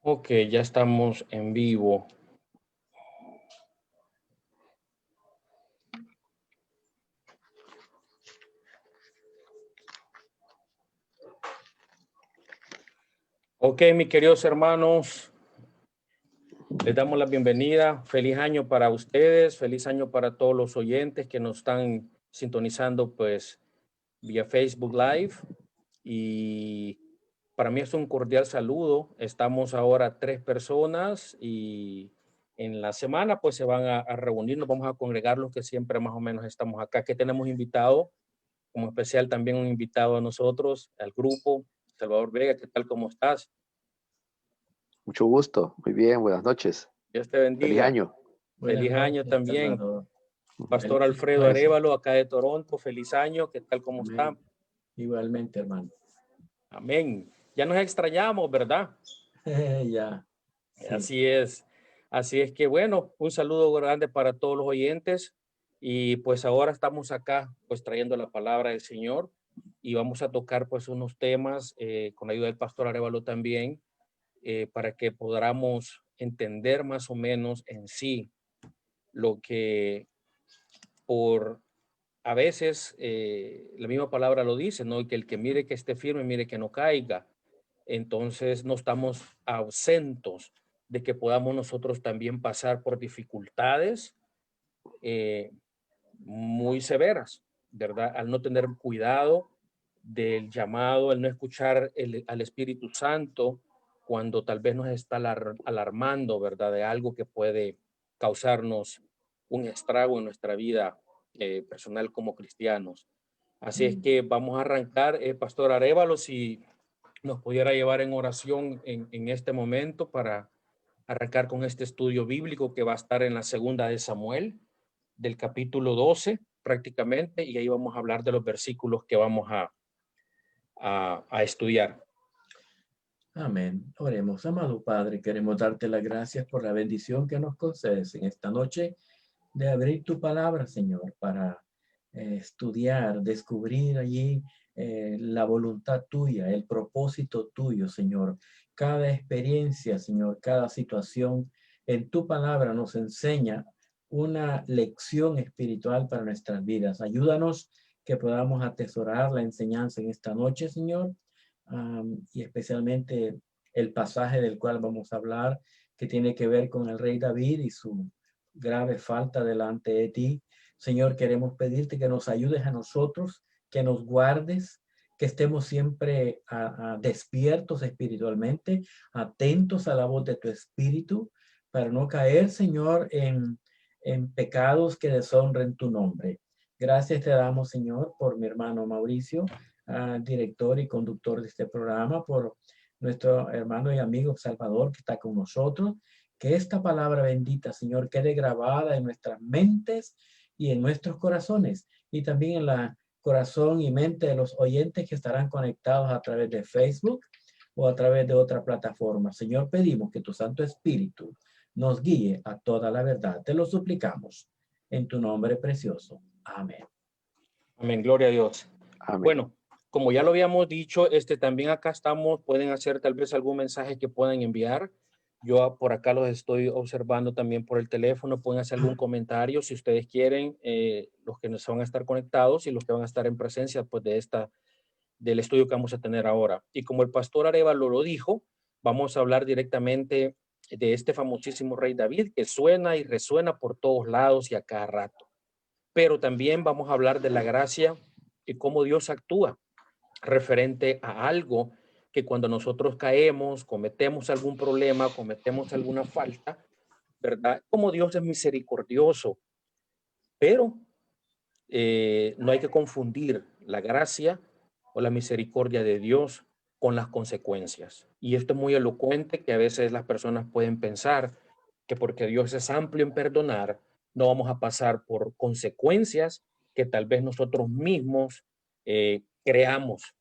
Ok, ya estamos en vivo. Ok, mis queridos hermanos, les damos la bienvenida. Feliz año para ustedes, feliz año para todos los oyentes que nos están sintonizando pues vía Facebook Live. Y para mí es un cordial saludo. Estamos ahora 3 personas y en la semana pues se van a reunir, nos vamos a congregar los que siempre más o menos estamos acá. Que tenemos invitado, como especial también un invitado a nosotros, al grupo. Salvador Vega, ¿qué tal? ¿Cómo estás? Mucho gusto, muy bien, buenas noches. Dios te Feliz bendiga. año. Buenas Feliz año noches, también. Salvador. Pastor Feliz Alfredo año. Arévalo, acá de Toronto. Feliz año. ¿Qué tal? ¿Cómo está? Amén. Igualmente, hermano. Amén. Ya nos extrañamos, ¿verdad? Ya. Sí. Así es. Así es que, bueno, un saludo grande para todos los oyentes. Y pues ahora estamos acá, pues trayendo la palabra del Señor. Y vamos a tocar pues unos temas con la ayuda del Pastor Arévalo también, para que podamos entender más o menos en sí lo que por a veces la misma palabra lo dice, ¿no? Que el que mire que esté firme, mire que no caiga. Entonces no estamos ausentos de que podamos nosotros también pasar por dificultades eh, muy severas, ¿verdad? Al no tener cuidado del llamado, al no escuchar al Espíritu Santo cuando tal vez nos está alarmando, ¿verdad? De algo que puede causarnos un estrago en nuestra vida personal como cristianos. Así es que vamos a arrancar, Pastor Arévalo, si nos pudiera llevar en oración en este momento para arrancar con este estudio bíblico que va a estar en la segunda de Samuel, del capítulo 12 prácticamente, y ahí vamos a hablar de los versículos que vamos a estudiar. Amén. Oremos. Amado Padre, queremos darte las gracias por la bendición que nos concedes en esta noche de abrir tu palabra, Señor, para estudiar, descubrir allí la voluntad tuya, el propósito tuyo, Señor. Cada experiencia, Señor, cada situación en tu palabra nos enseña una lección espiritual para nuestras vidas. Ayúdanos que podamos atesorar la enseñanza en esta noche, Señor, y especialmente el pasaje del cual vamos a hablar, que tiene que ver con el rey David y su grave falta delante de ti. Señor, queremos pedirte que nos ayudes a nosotros, que nos guardes, que estemos siempre despiertos espiritualmente, atentos a la voz de tu espíritu, para no caer, Señor, en pecados que deshonren tu nombre. Gracias te damos, Señor, por mi hermano Mauricio, director y conductor de este programa, por nuestro hermano y amigo Salvador que está con nosotros. Que esta palabra bendita, Señor, quede grabada en nuestras mentes y en nuestros corazones, y también en la corazón y mente de los oyentes que estarán conectados a través de Facebook o a través de otra plataforma. Señor, pedimos que tu Santo Espíritu nos guíe a toda la verdad. Te lo suplicamos en tu nombre precioso. Amén. Amén, gloria a Dios. Amén. Bueno, como ya lo habíamos dicho, también acá estamos, pueden hacer tal vez algún mensaje que puedan enviar. Yo por acá los estoy observando también por el teléfono, pueden hacer algún comentario si ustedes quieren, los que nos van a estar conectados y los que van a estar en presencia pues del estudio que vamos a tener ahora. Y como el pastor Arévalo lo dijo, vamos a hablar directamente de este famosísimo rey David que suena y resuena por todos lados y a cada rato. Pero también vamos a hablar de la gracia y cómo Dios actúa referente a algo que cuando nosotros caemos, cometemos algún problema, cometemos alguna falta, ¿verdad? Como Dios es misericordioso, pero no hay que confundir la gracia o la misericordia de Dios con las consecuencias. Y esto es muy elocuente que a veces las personas pueden pensar que porque Dios es amplio en perdonar, no vamos a pasar por consecuencias que tal vez nosotros mismos creamos,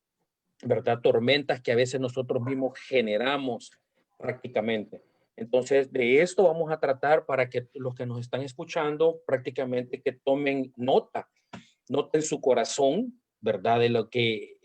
¿verdad? Tormentas que a veces nosotros mismos generamos prácticamente. Entonces, de esto vamos a tratar para que los que nos están escuchando prácticamente que tomen nota en su corazón, ¿verdad? De lo que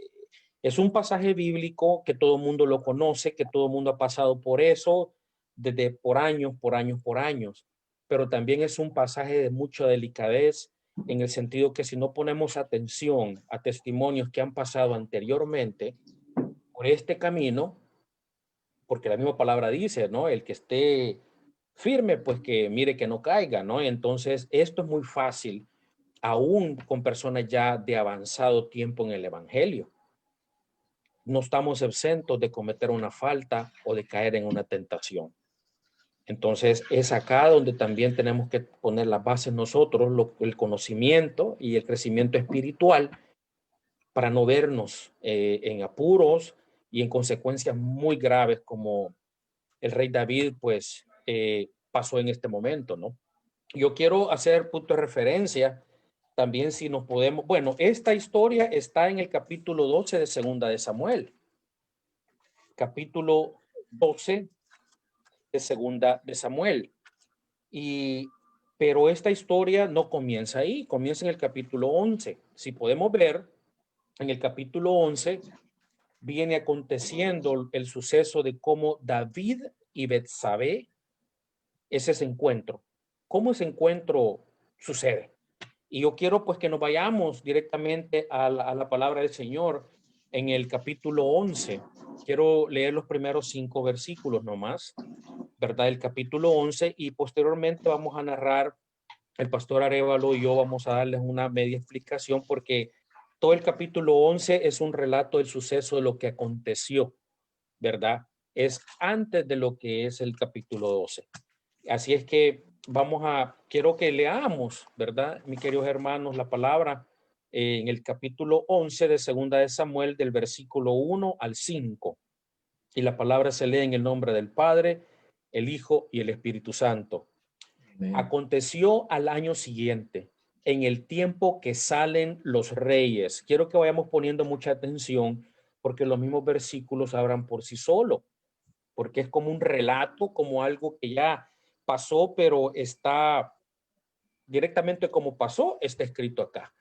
Es un pasaje bíblico que todo el mundo lo conoce, que todo el mundo ha pasado por eso desde por años, por años, por años. Pero también es un pasaje de mucha delicadez en el sentido que si no ponemos atención a testimonios que han pasado anteriormente por este camino, porque la misma palabra dice, ¿no? El que esté firme, pues que mire que no caiga, ¿no? Entonces, esto es muy fácil, aún con personas ya de avanzado tiempo en el evangelio. No estamos exentos de cometer una falta o de caer en una tentación. Entonces, es acá donde también tenemos que poner las bases nosotros, el conocimiento y el crecimiento espiritual para no vernos en apuros y en consecuencias muy graves como el rey David, pues, pasó en este momento, ¿no? Yo quiero hacer punto de referencia también si nos podemos, bueno, esta historia está en el capítulo 12 de Segunda de Samuel. Capítulo 12 de Segunda de Samuel. Pero esta historia no comienza ahí, comienza en el capítulo 11. Si podemos ver, en el capítulo 11 viene aconteciendo el suceso de cómo David y Betsabé es ese encuentro. ¿Cómo ese encuentro sucede? Y yo quiero pues que nos vayamos directamente a la palabra del Señor en el capítulo 11. Quiero leer los primeros 5 versículos nomás, ¿verdad? El capítulo 11 y posteriormente vamos a narrar, el pastor Arevalo y yo vamos a darles una media explicación porque todo el capítulo 11 es un relato del suceso de lo que aconteció, ¿verdad? Es antes de lo que es el capítulo 12. Así es que quiero que leamos, ¿verdad? Mis queridos hermanos, la palabra en el capítulo 11 de Segunda de Samuel del versículo 1 al 5. Y la palabra se lee en el nombre del Padre, el Hijo y el Espíritu Santo. Amén. Aconteció al año siguiente, en el tiempo que salen los reyes. Quiero que vayamos poniendo mucha atención porque los mismos versículos hablan por sí solos, porque es como un relato, como algo que ya pasó, pero está directamente como pasó, está escrito acá.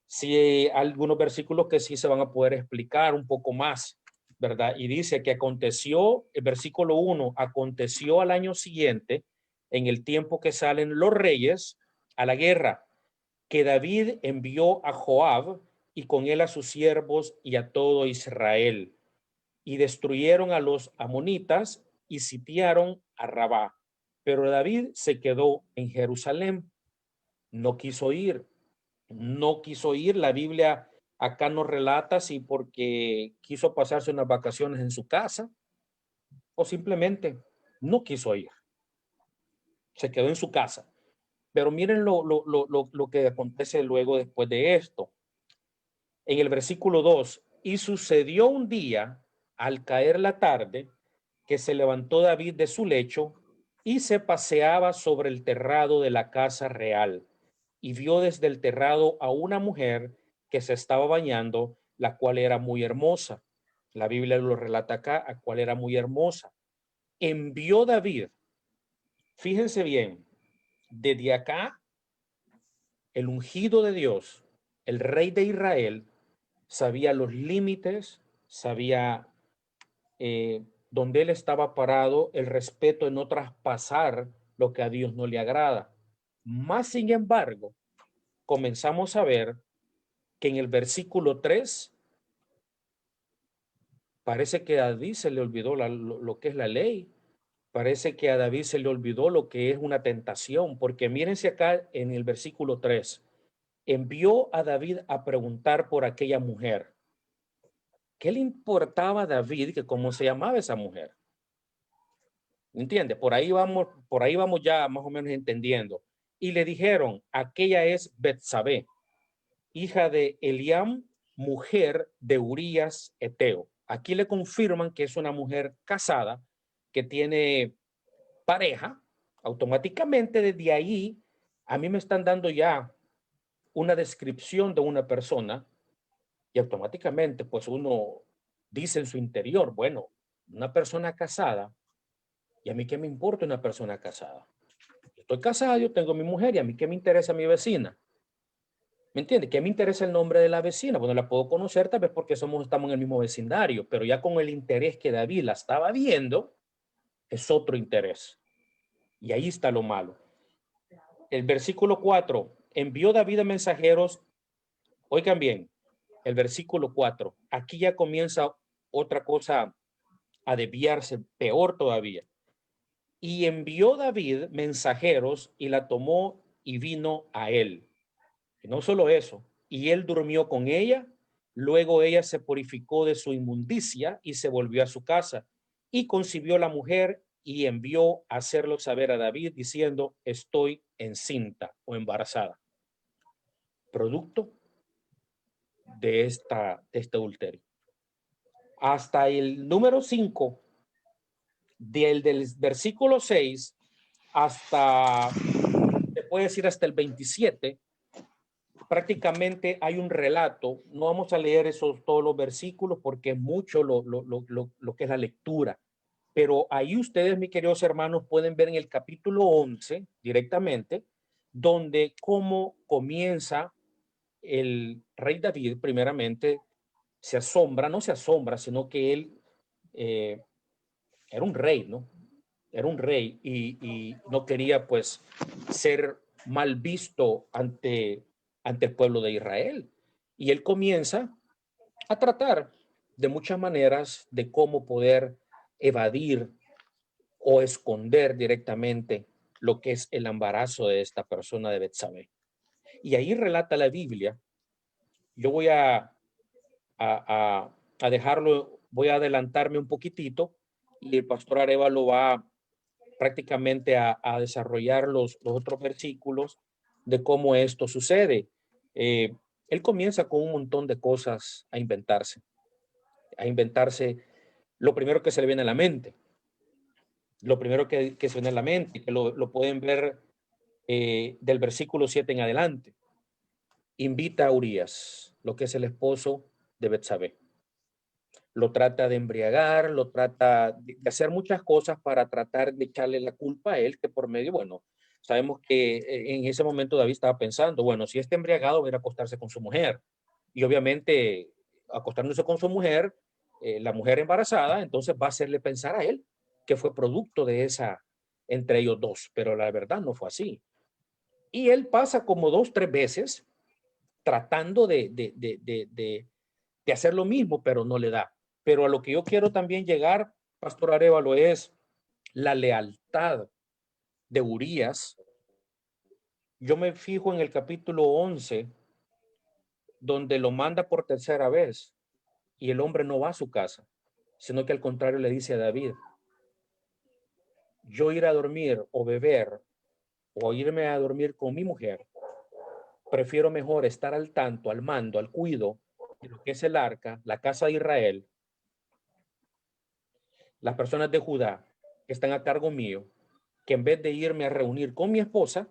Sí, hay algunos versículos que sí se van a poder explicar un poco más, ¿verdad? Y dice que aconteció, el versículo 1, aconteció al año siguiente, en el tiempo que salen los reyes a la guerra, que David envió a Joab y con él a sus siervos y a todo Israel, y destruyeron a los amonitas y sitiaron a Rabá. Pero David se quedó en Jerusalén, no quiso ir, no quiso ir. La Biblia acá nos relata si porque quiso pasarse unas vacaciones en su casa o simplemente no quiso ir. Se quedó en su casa. Pero miren lo que acontece luego después de esto. En el versículo 2, y sucedió un día, al caer la tarde, que se levantó David de su lecho y se paseaba sobre el terrado de la casa real y vio desde el terrado a una mujer que se estaba bañando, la cual era muy hermosa. La Biblia lo relata acá, a cual era muy hermosa. Envió David, fíjense bien, desde acá, el ungido de Dios, el rey de Israel, sabía los límites, sabía donde él estaba parado, el respeto de no traspasar lo que a Dios no le agrada. Más sin embargo, comenzamos a ver que en el versículo 3 parece que a David se le olvidó lo que es la ley. Parece que a David se le olvidó lo que es una tentación, porque mírense acá en el versículo 3. Envió a David a preguntar por aquella mujer. ¿Qué le importaba a David que cómo se llamaba esa mujer? ¿Entiende? Por ahí vamos ya más o menos entendiendo. Y le dijeron, aquella es Betsabé, hija de Eliam, mujer de Urías Eteo. Aquí le confirman que es una mujer casada, que tiene pareja. Automáticamente desde ahí, a mí me están dando ya una descripción de una persona y automáticamente pues uno dice en su interior, bueno, una persona casada, ¿y a mí qué me importa una persona casada? Yo estoy casado, yo tengo mi mujer y a mí qué me interesa mi vecina. ¿Me entiende? ¿Qué me interesa el nombre de la vecina? Bueno, la puedo conocer tal vez porque estamos en el mismo vecindario, pero ya con el interés que David la estaba viendo, es otro interés. Y ahí está lo malo. El versículo 4, envió David a mensajeros. Oigan bien, el versículo 4, aquí ya comienza otra cosa a desviarse, peor todavía. Y envió David mensajeros y la tomó y vino a él. Y no solo eso, y él durmió con ella, luego ella se purificó de su inmundicia y se volvió a su casa. Y concibió la mujer y envió a hacerlo saber a David diciendo, estoy encinta o embarazada. Producto de este adulterio. Hasta el número 5, del versículo 6 hasta, se puede decir hasta el 27, prácticamente hay un relato. No vamos a leer todos los versículos porque es mucho lo que es la lectura. Pero ahí ustedes, mis queridos hermanos, pueden ver en el capítulo 11 directamente, donde cómo comienza el rey David, primeramente, no se asombra, sino que él era un rey, ¿no? Era un rey y no quería pues ser mal visto ante el pueblo de Israel. Y él comienza a tratar de muchas maneras de cómo poder evadir o esconder directamente lo que es el embarazo de esta persona de Betsabé. Y ahí relata la Biblia. Yo voy a dejarlo, voy a adelantarme un poquitito y el pastor Arevalo va prácticamente a desarrollar los otros versículos de cómo esto sucede. Él comienza con un montón de cosas a inventarse lo primero que se le viene a la mente, lo primero que se viene a la mente, que lo pueden ver del versículo 7 en adelante. Invita a Urías, lo que es el esposo de Betsabé. Lo trata de embriagar, lo trata de hacer muchas cosas para tratar de echarle la culpa a él, que por medio, bueno, sabemos que en ese momento David estaba pensando, bueno, si está embriagado va a ir a acostarse con su mujer. Y obviamente, acostándose con su mujer, la mujer embarazada, entonces va a hacerle pensar a él que fue producto de esa, entre ellos dos, pero la verdad no fue así. Y él pasa como 2, 3 veces tratando de hacer lo mismo, pero no le da. Pero a lo que yo quiero también llegar, Pastor Arevalo, es la lealtad de Urías. Yo me fijo en el capítulo 11, donde lo manda por tercera vez y el hombre no va a su casa, sino que al contrario le dice a David, yo ir a dormir o beber o irme a dormir con mi mujer, prefiero mejor estar al tanto, al mando, al cuido de lo que es el arca, la casa de Israel, las personas de Judá que están a cargo mío, que en vez de irme a reunir con mi esposa,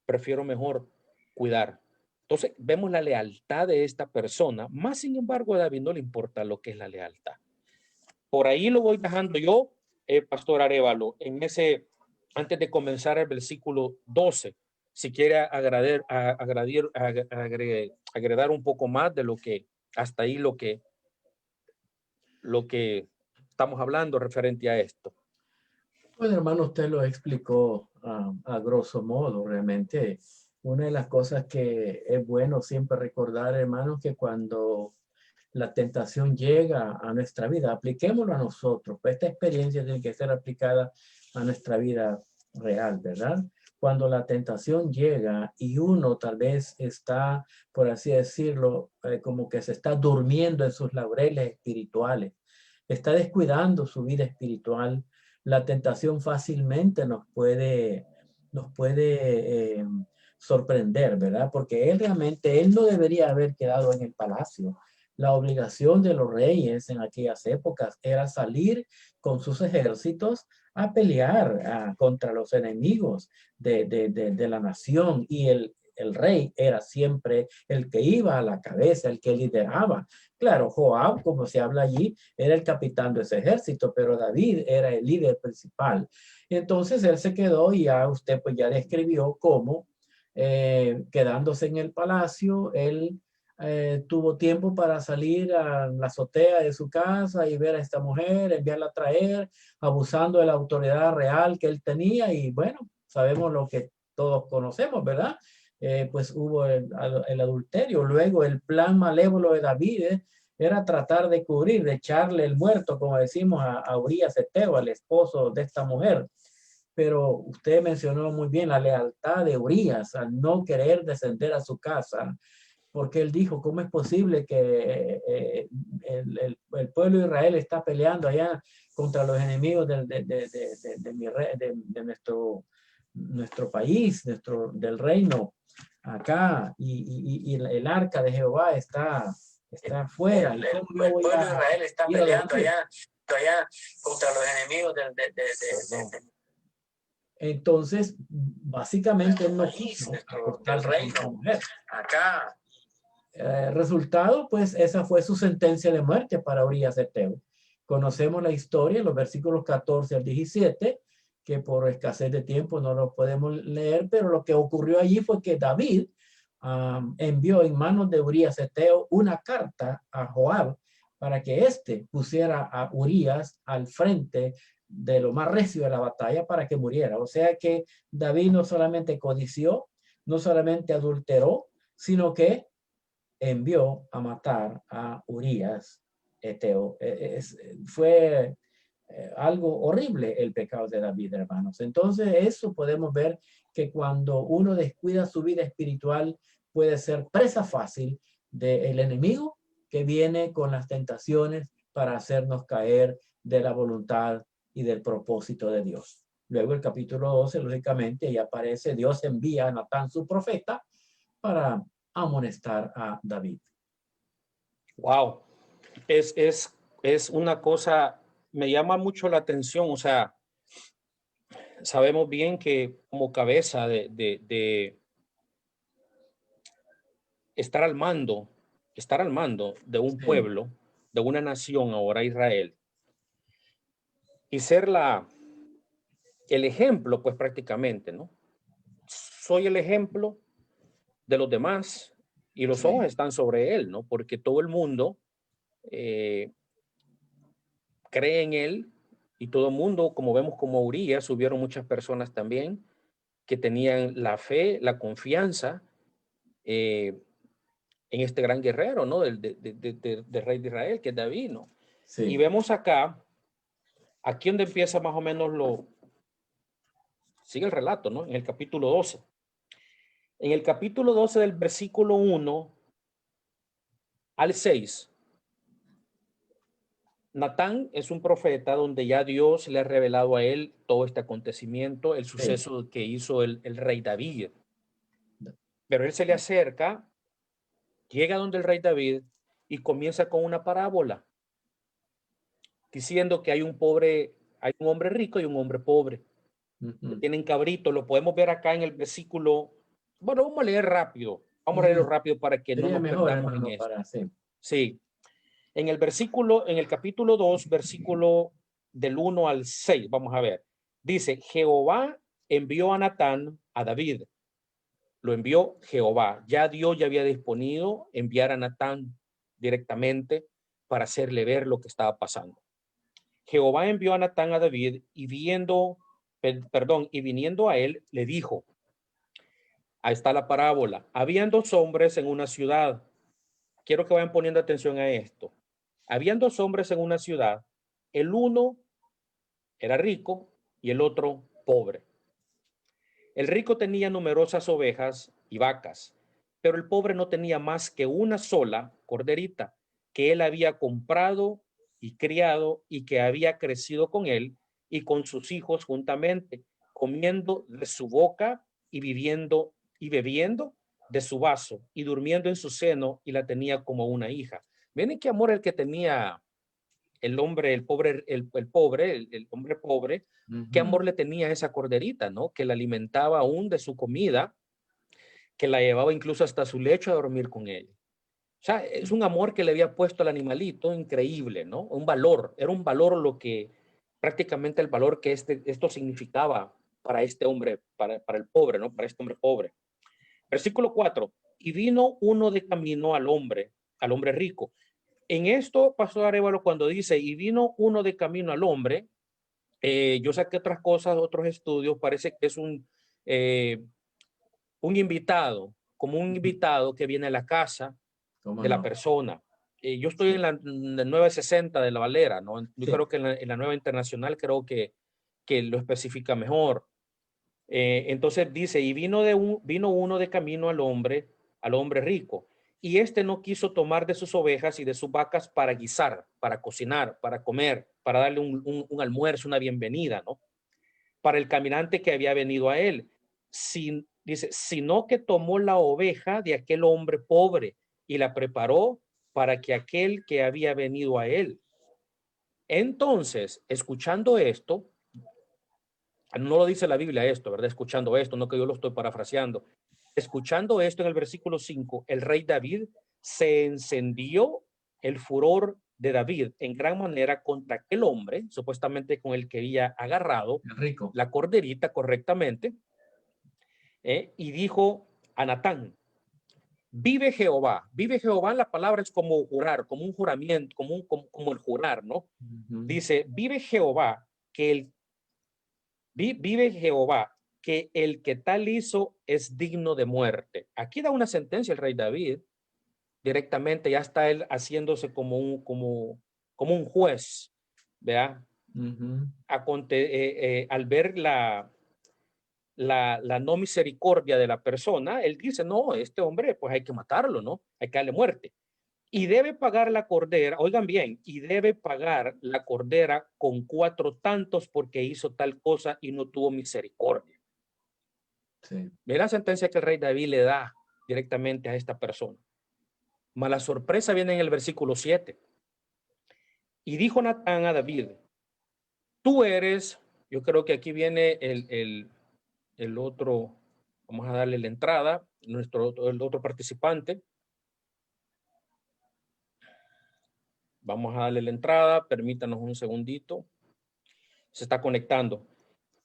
prefiero mejor cuidar. Entonces, vemos la lealtad de esta persona, más sin embargo a David no le importa lo que es la lealtad. Por ahí lo voy dejando yo, Pastor Arevalo, antes de comenzar el versículo 12, si quiere agregar un poco más de lo que, hasta ahí lo que estamos hablando referente a esto. Pues hermano, usted lo explicó a grosso modo. Realmente una de las cosas que es bueno siempre recordar, hermano, que cuando la tentación llega a nuestra vida, apliquémoslo a nosotros. Pues esta experiencia tiene que ser aplicada a nuestra vida real, ¿verdad? Cuando la tentación llega y uno tal vez está, por así decirlo, como que se está durmiendo en sus laureles espirituales, está descuidando su vida espiritual, la tentación fácilmente nos puede sorprender, ¿verdad? Porque él no debería haber quedado en el palacio. La obligación de los reyes en aquellas épocas era salir con sus ejércitos a pelear contra los enemigos de la nación, y el rey era siempre el que iba a la cabeza, el que lideraba. Claro, Joab, como se habla allí, era el capitán de ese ejército, pero David era el líder principal. Entonces él se quedó, y ya usted pues ya describió cómo quedándose en el palacio, él tuvo tiempo para salir a la azotea de su casa y ver a esta mujer, enviarla a traer, abusando de la autoridad real que él tenía. Y bueno, sabemos lo que todos conocemos, ¿verdad? Pues hubo el adulterio. Luego el plan malévolo de David era tratar de cubrir, de echarle el muerto, como decimos, a Urías Eteo, al esposo de esta mujer. Pero usted mencionó muy bien la lealtad de Urías al no querer descender a su casa, porque él dijo, ¿cómo es posible que el pueblo de Israel está peleando allá contra los enemigos de nuestro país, del reino acá, y el arca de Jehová está afuera? El pueblo de Israel está peleando allá contra los enemigos Entonces, básicamente él no quiso del reino acá. Resultado, pues esa fue su sentencia de muerte para Urías Eteo. Conocemos la historia, los versículos 14 al 17, que por escasez de tiempo no lo podemos leer, pero lo que ocurrió allí fue que David envió en manos de Urías Eteo una carta a Joab para que éste pusiera a Urías al frente de lo más recio de la batalla para que muriera. O sea que David no solamente codició, no solamente adulteró, sino que envió a matar a Urías Eteo. Fue algo horrible el pecado de David, hermanos. Entonces, eso podemos ver que cuando uno descuida su vida espiritual, puede ser presa fácil del enemigo que viene con las tentaciones para hacernos caer de la voluntad y del propósito de Dios. Luego el capítulo 12, lógicamente, ya aparece, Dios envía a Natán, su profeta, para amonestar a David. Wow, es una cosa, me llama mucho la atención, o sea, sabemos bien que como cabeza de estar al mando de un pueblo, de una nación, ahora Israel, y ser el ejemplo, pues prácticamente, ¿no? Soy el ejemplo de los demás y los ojos están sobre él, ¿no? Porque todo el mundo cree en él y todo el mundo, como vemos como Urías, hubieron muchas personas también que tenían la fe, la confianza en este gran guerrero, ¿no? Del rey de Israel, que es David, ¿no? Sí. Y vemos acá, aquí donde empieza más o menos sigue el relato, ¿no? En el capítulo 12. En el capítulo 12 del versículo 1 al 6, Natán es un profeta donde ya Dios le ha revelado a él todo este acontecimiento, el suceso que hizo el rey David. Pero él se le acerca, llega donde el rey David y comienza con una parábola, diciendo que hay un hombre rico y un hombre pobre. Que tienen cabritos, lo podemos ver acá en el versículo. Bueno, vamos a leer rápido. Vamos a leerlo rápido para que no nos perdamos en esto. Sí. En el capítulo 2, versículo del 1 al 6, vamos a ver. Dice, Jehová envió a Natán a David. Lo envió Jehová. Ya Dios ya había disponido enviar a Natán directamente para hacerle ver lo que estaba pasando. Jehová envió a Natán a David y viniendo a él, le dijo, ahí está la parábola, habían dos hombres en una ciudad. Quiero que vayan poniendo atención a esto. Habían dos hombres en una ciudad, el uno era rico y el otro pobre. El rico tenía numerosas ovejas y vacas, pero el pobre no tenía más que una sola corderita que él había comprado y criado y que había crecido con él y con sus hijos juntamente, comiendo de su boca y bebiendo de su vaso y durmiendo en su seno, y la tenía como una hija. Miren qué amor el que tenía el hombre pobre, qué amor le tenía a esa corderita, ¿no? Que la alimentaba aún de su comida, que la llevaba incluso hasta su lecho a dormir con ella. O sea, es un amor que le había puesto al animalito increíble, ¿no? Un valor, era un valor prácticamente el valor que esto significaba para este hombre, para el pobre, ¿no? Para este hombre pobre. Versículo 4. Y vino uno de camino al hombre rico. En esto, Pastor Arévalo, cuando dice, y vino uno de camino al hombre, yo saqué otras cosas, otros estudios, parece que es un invitado, como un invitado que viene a la casa de la persona. Yo estoy en la 960 de la Valera, ¿no? Yo creo que en la nueva internacional creo que lo especifica mejor. Entonces dice, y vino uno de camino al hombre rico, y este no quiso tomar de sus ovejas y de sus vacas para guisar, para cocinar, para comer, para darle un almuerzo, una bienvenida, ¿no? Para el caminante que había venido a él. Dice, sino que tomó la oveja de aquel hombre pobre y la preparó para que aquel que había venido a él. Entonces, escuchando esto, no lo dice la Biblia esto, ¿verdad? Escuchando esto, no que yo lo estoy parafraseando. Escuchando esto en el versículo 5, el rey David se encendió el furor de David en gran manera contra aquel hombre, supuestamente con el que había agarrado la corderita correctamente, y dijo a Natán, vive Jehová. Vive Jehová, la palabra es como jurar, como un juramento, como el jurar, ¿no? Dice, vive Jehová, vive Jehová, que el que tal hizo es digno de muerte. Aquí da una sentencia el rey David, directamente ya está él haciéndose como un juez, ¿verdad? Al ver la no misericordia de la persona, él dice, no, este hombre pues hay que matarlo, ¿no? Hay que darle muerte. Y debe pagar la cordera, oigan bien, y debe pagar la cordera con 4 tantos porque hizo tal cosa y no tuvo misericordia. Sí. Mira la sentencia que el rey David le da directamente a esta persona. Mas la sorpresa viene en el versículo 7. Y dijo Natán a David, tú eres, yo creo que aquí viene el otro, vamos a darle la entrada, el otro participante. Vamos a darle la entrada, permítanos un segundito. Se está conectando.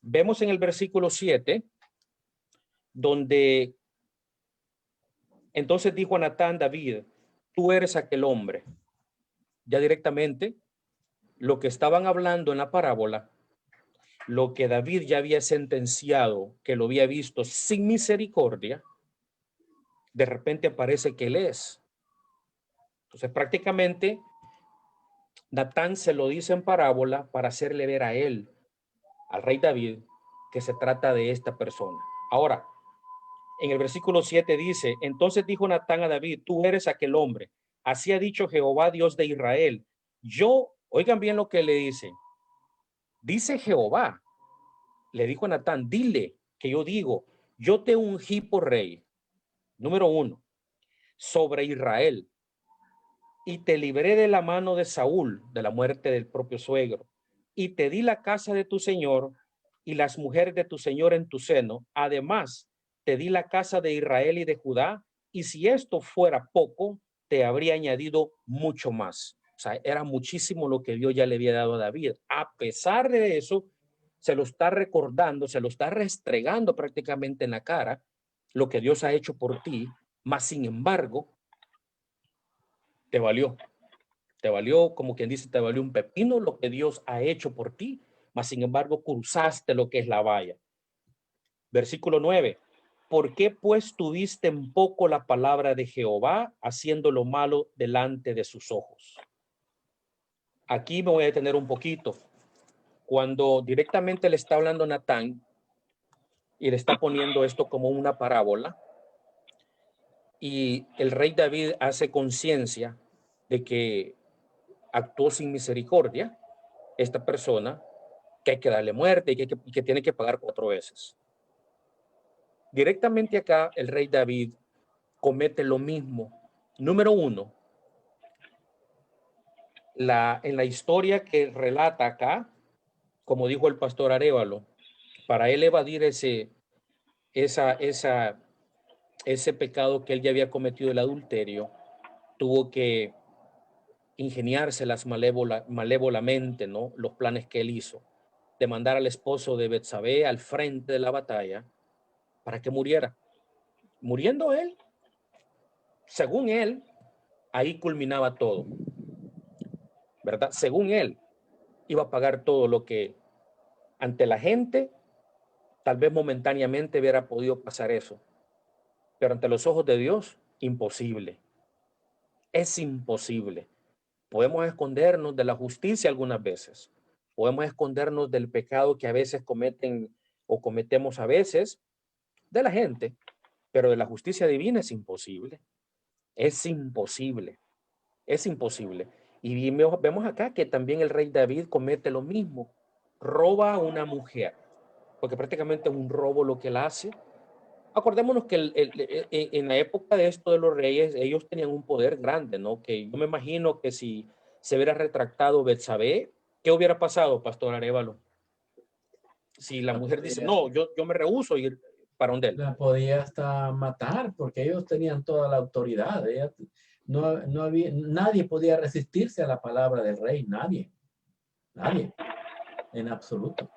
Vemos en el versículo 7, donde entonces dijo a Natán David, tú eres aquel hombre. Ya directamente, lo que estaban hablando en la parábola, lo que David ya había sentenciado, que lo había visto sin misericordia, de repente aparece que él es. Entonces prácticamente Natán se lo dice en parábola para hacerle ver a él, al rey David, que se trata de esta persona. Ahora, en el versículo 7 dice, entonces dijo Natán a David, tú eres aquel hombre. Así ha dicho Jehová, Dios de Israel. Yo, oigan bien lo que le dice. Dice Jehová, le dijo a Natán, dile que yo digo, yo te ungí por rey, número 1, sobre Israel, y te libré de la mano de Saúl, de la muerte del propio suegro, y te di la casa de tu señor y las mujeres de tu señor en tu seno. Además, te di la casa de Israel y de Judá, y si esto fuera poco, te habría añadido mucho más. O sea, era muchísimo lo que Dios ya le había dado a David. A pesar de eso, se lo está recordando, se lo está restregando prácticamente en la cara, lo que Dios ha hecho por ti, mas sin embargo, te valió, como quien dice, te valió un pepino lo que Dios ha hecho por ti, mas sin embargo cruzaste lo que es la valla. Versículo 9. ¿Por qué pues tuviste en poco la palabra de Jehová, haciendo lo malo delante de sus ojos? Aquí me voy a detener un poquito. Cuando directamente le está hablando Natán y le está poniendo esto como una parábola, y el rey David hace conciencia de que actuó sin misericordia esta persona, que hay que darle muerte y que tiene que pagar 4 veces. Directamente acá el rey David comete lo mismo. Número 1, en la historia que relata acá, como dijo el pastor Arévalo, para él evadir ese pecado que él ya había cometido, el adulterio, tuvo que ingeniárselas malévolamente, ¿no? Los planes que él hizo, de mandar al esposo de Betsabé al frente de la batalla para que muriera. Muriendo él, según él, ahí culminaba todo, ¿verdad? Según él, iba a pagar todo lo que ante la gente, tal vez momentáneamente hubiera podido pasar eso, pero ante los ojos de Dios, imposible. Es imposible. Podemos escondernos de la justicia algunas veces. Podemos escondernos del pecado que a veces cometen o cometemos a veces de la gente, pero de la justicia divina es imposible. Es imposible. Es imposible. Y vemos acá que también el rey David comete lo mismo. Roba a una mujer, porque prácticamente es un robo lo que él hace. Acordémonos que en la época de esto de los reyes, ellos tenían un poder grande, ¿no? Que yo me imagino que si se hubiera retractado Betsabé, ¿qué hubiera pasado, Pastor Arévalo? Si la mujer dice, no, yo me rehúso a ir para donde él. La podía hasta matar porque ellos tenían toda la autoridad. No había, nadie podía resistirse a la palabra del rey, nadie, en absoluto.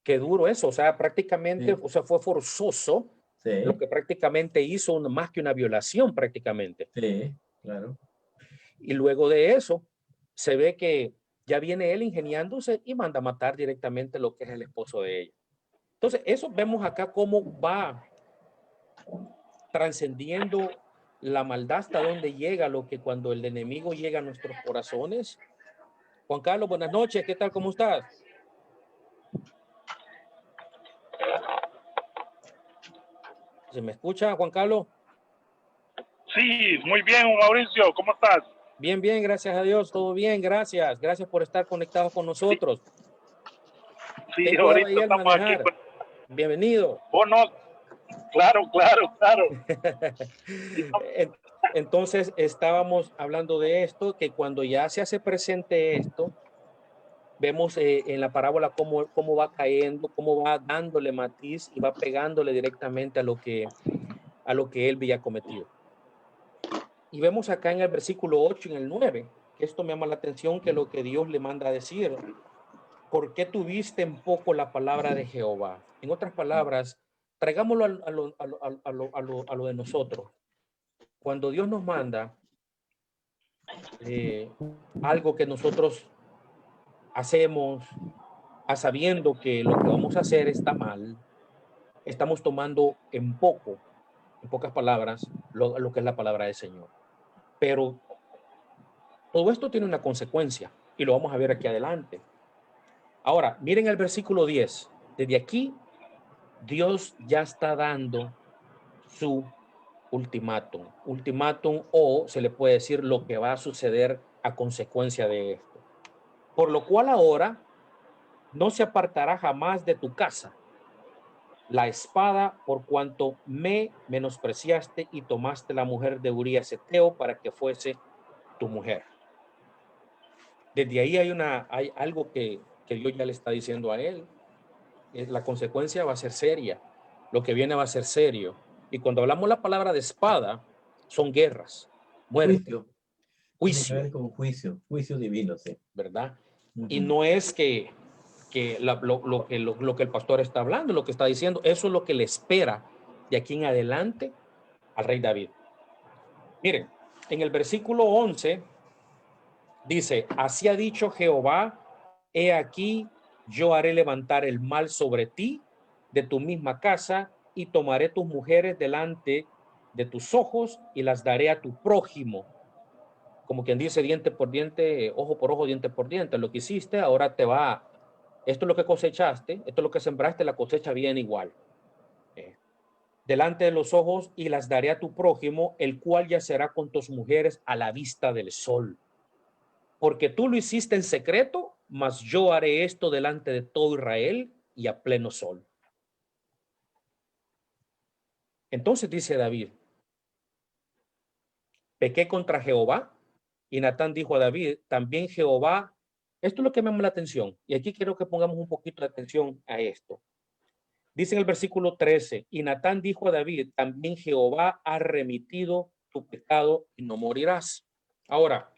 Qué duro eso, o sea, prácticamente, Sí. o sea, fue forzoso, Sí. lo que prácticamente hizo más que una violación prácticamente. Sí, claro. Y luego de eso, se ve que ya viene él ingeniándose y manda a matar directamente lo que es el esposo de ella. Entonces, eso vemos acá cómo va trascendiendo la maldad hasta donde llega, lo que cuando el enemigo llega a nuestros corazones. Juan Carlos, buenas noches, ¿qué tal? ¿Cómo estás? ¿Se me escucha, Juan Carlos? Sí, muy bien, Mauricio, ¿cómo estás? Bien, bien, gracias a Dios, todo bien, gracias. Gracias por estar conectados con nosotros. Sí, Ten cuidado ahí ahorita al estamos manejar. aquí. Bienvenido. Oh, no, claro. Entonces, estábamos hablando de esto, que cuando ya se hace presente esto, vemos en la parábola cómo va cayendo, cómo va dándole matiz y va pegándole directamente a lo que él había cometido. Y vemos acá en el versículo 8 y en el 9, que esto me llama la atención, que lo que Dios le manda a decir, ¿por qué tuviste en poco la palabra de Jehová? En otras palabras, traigámoslo a lo de nosotros. Cuando Dios nos manda algo que nosotros hacemos a sabiendo que lo que vamos a hacer está mal, estamos tomando en pocas palabras, lo que es la palabra del Señor. Pero todo esto tiene una consecuencia y lo vamos a ver aquí adelante. Ahora, miren el versículo 10. Desde aquí, Dios ya está dando su ultimátum. Ultimátum, o se le puede decir lo que va a suceder a consecuencia de esto. Por lo cual ahora no se apartará jamás de tu casa la espada, por cuanto me menospreciaste y tomaste la mujer de Urías Eteo para que fuese tu mujer. Desde ahí hay algo que Dios ya le está diciendo a él. La consecuencia va a ser seria. Lo que viene va a ser serio. Y cuando hablamos la palabra de espada, son guerras, muerte, Tiene que ver juicio, con juicio divino, sí. ¿verdad? Y no es que lo que el pastor está hablando, lo que está diciendo, eso es lo que le espera de aquí en adelante al rey David. Miren, en el versículo 11 dice, así ha dicho Jehová, he aquí, yo haré levantar el mal sobre ti de tu misma casa y tomaré tus mujeres delante de tus ojos y las daré a tu prójimo. Como quien dice, diente por diente, ojo por ojo, diente por diente. Lo que hiciste, ahora te va. Esto es lo que cosechaste, esto es lo que sembraste, la cosecha viene igual. Delante de los ojos y las daré a tu prójimo, el cual yacerá con tus mujeres a la vista del sol. Porque tú lo hiciste en secreto, mas yo haré esto delante de todo Israel y a pleno sol. Entonces dice David, pequé contra Jehová, y Natán dijo a David, también Jehová, esto es lo que me llama la atención, y aquí quiero que pongamos un poquito de atención a esto. Dice en el versículo 13, y Natán dijo a David, también Jehová ha remitido tu pecado y no morirás. Ahora,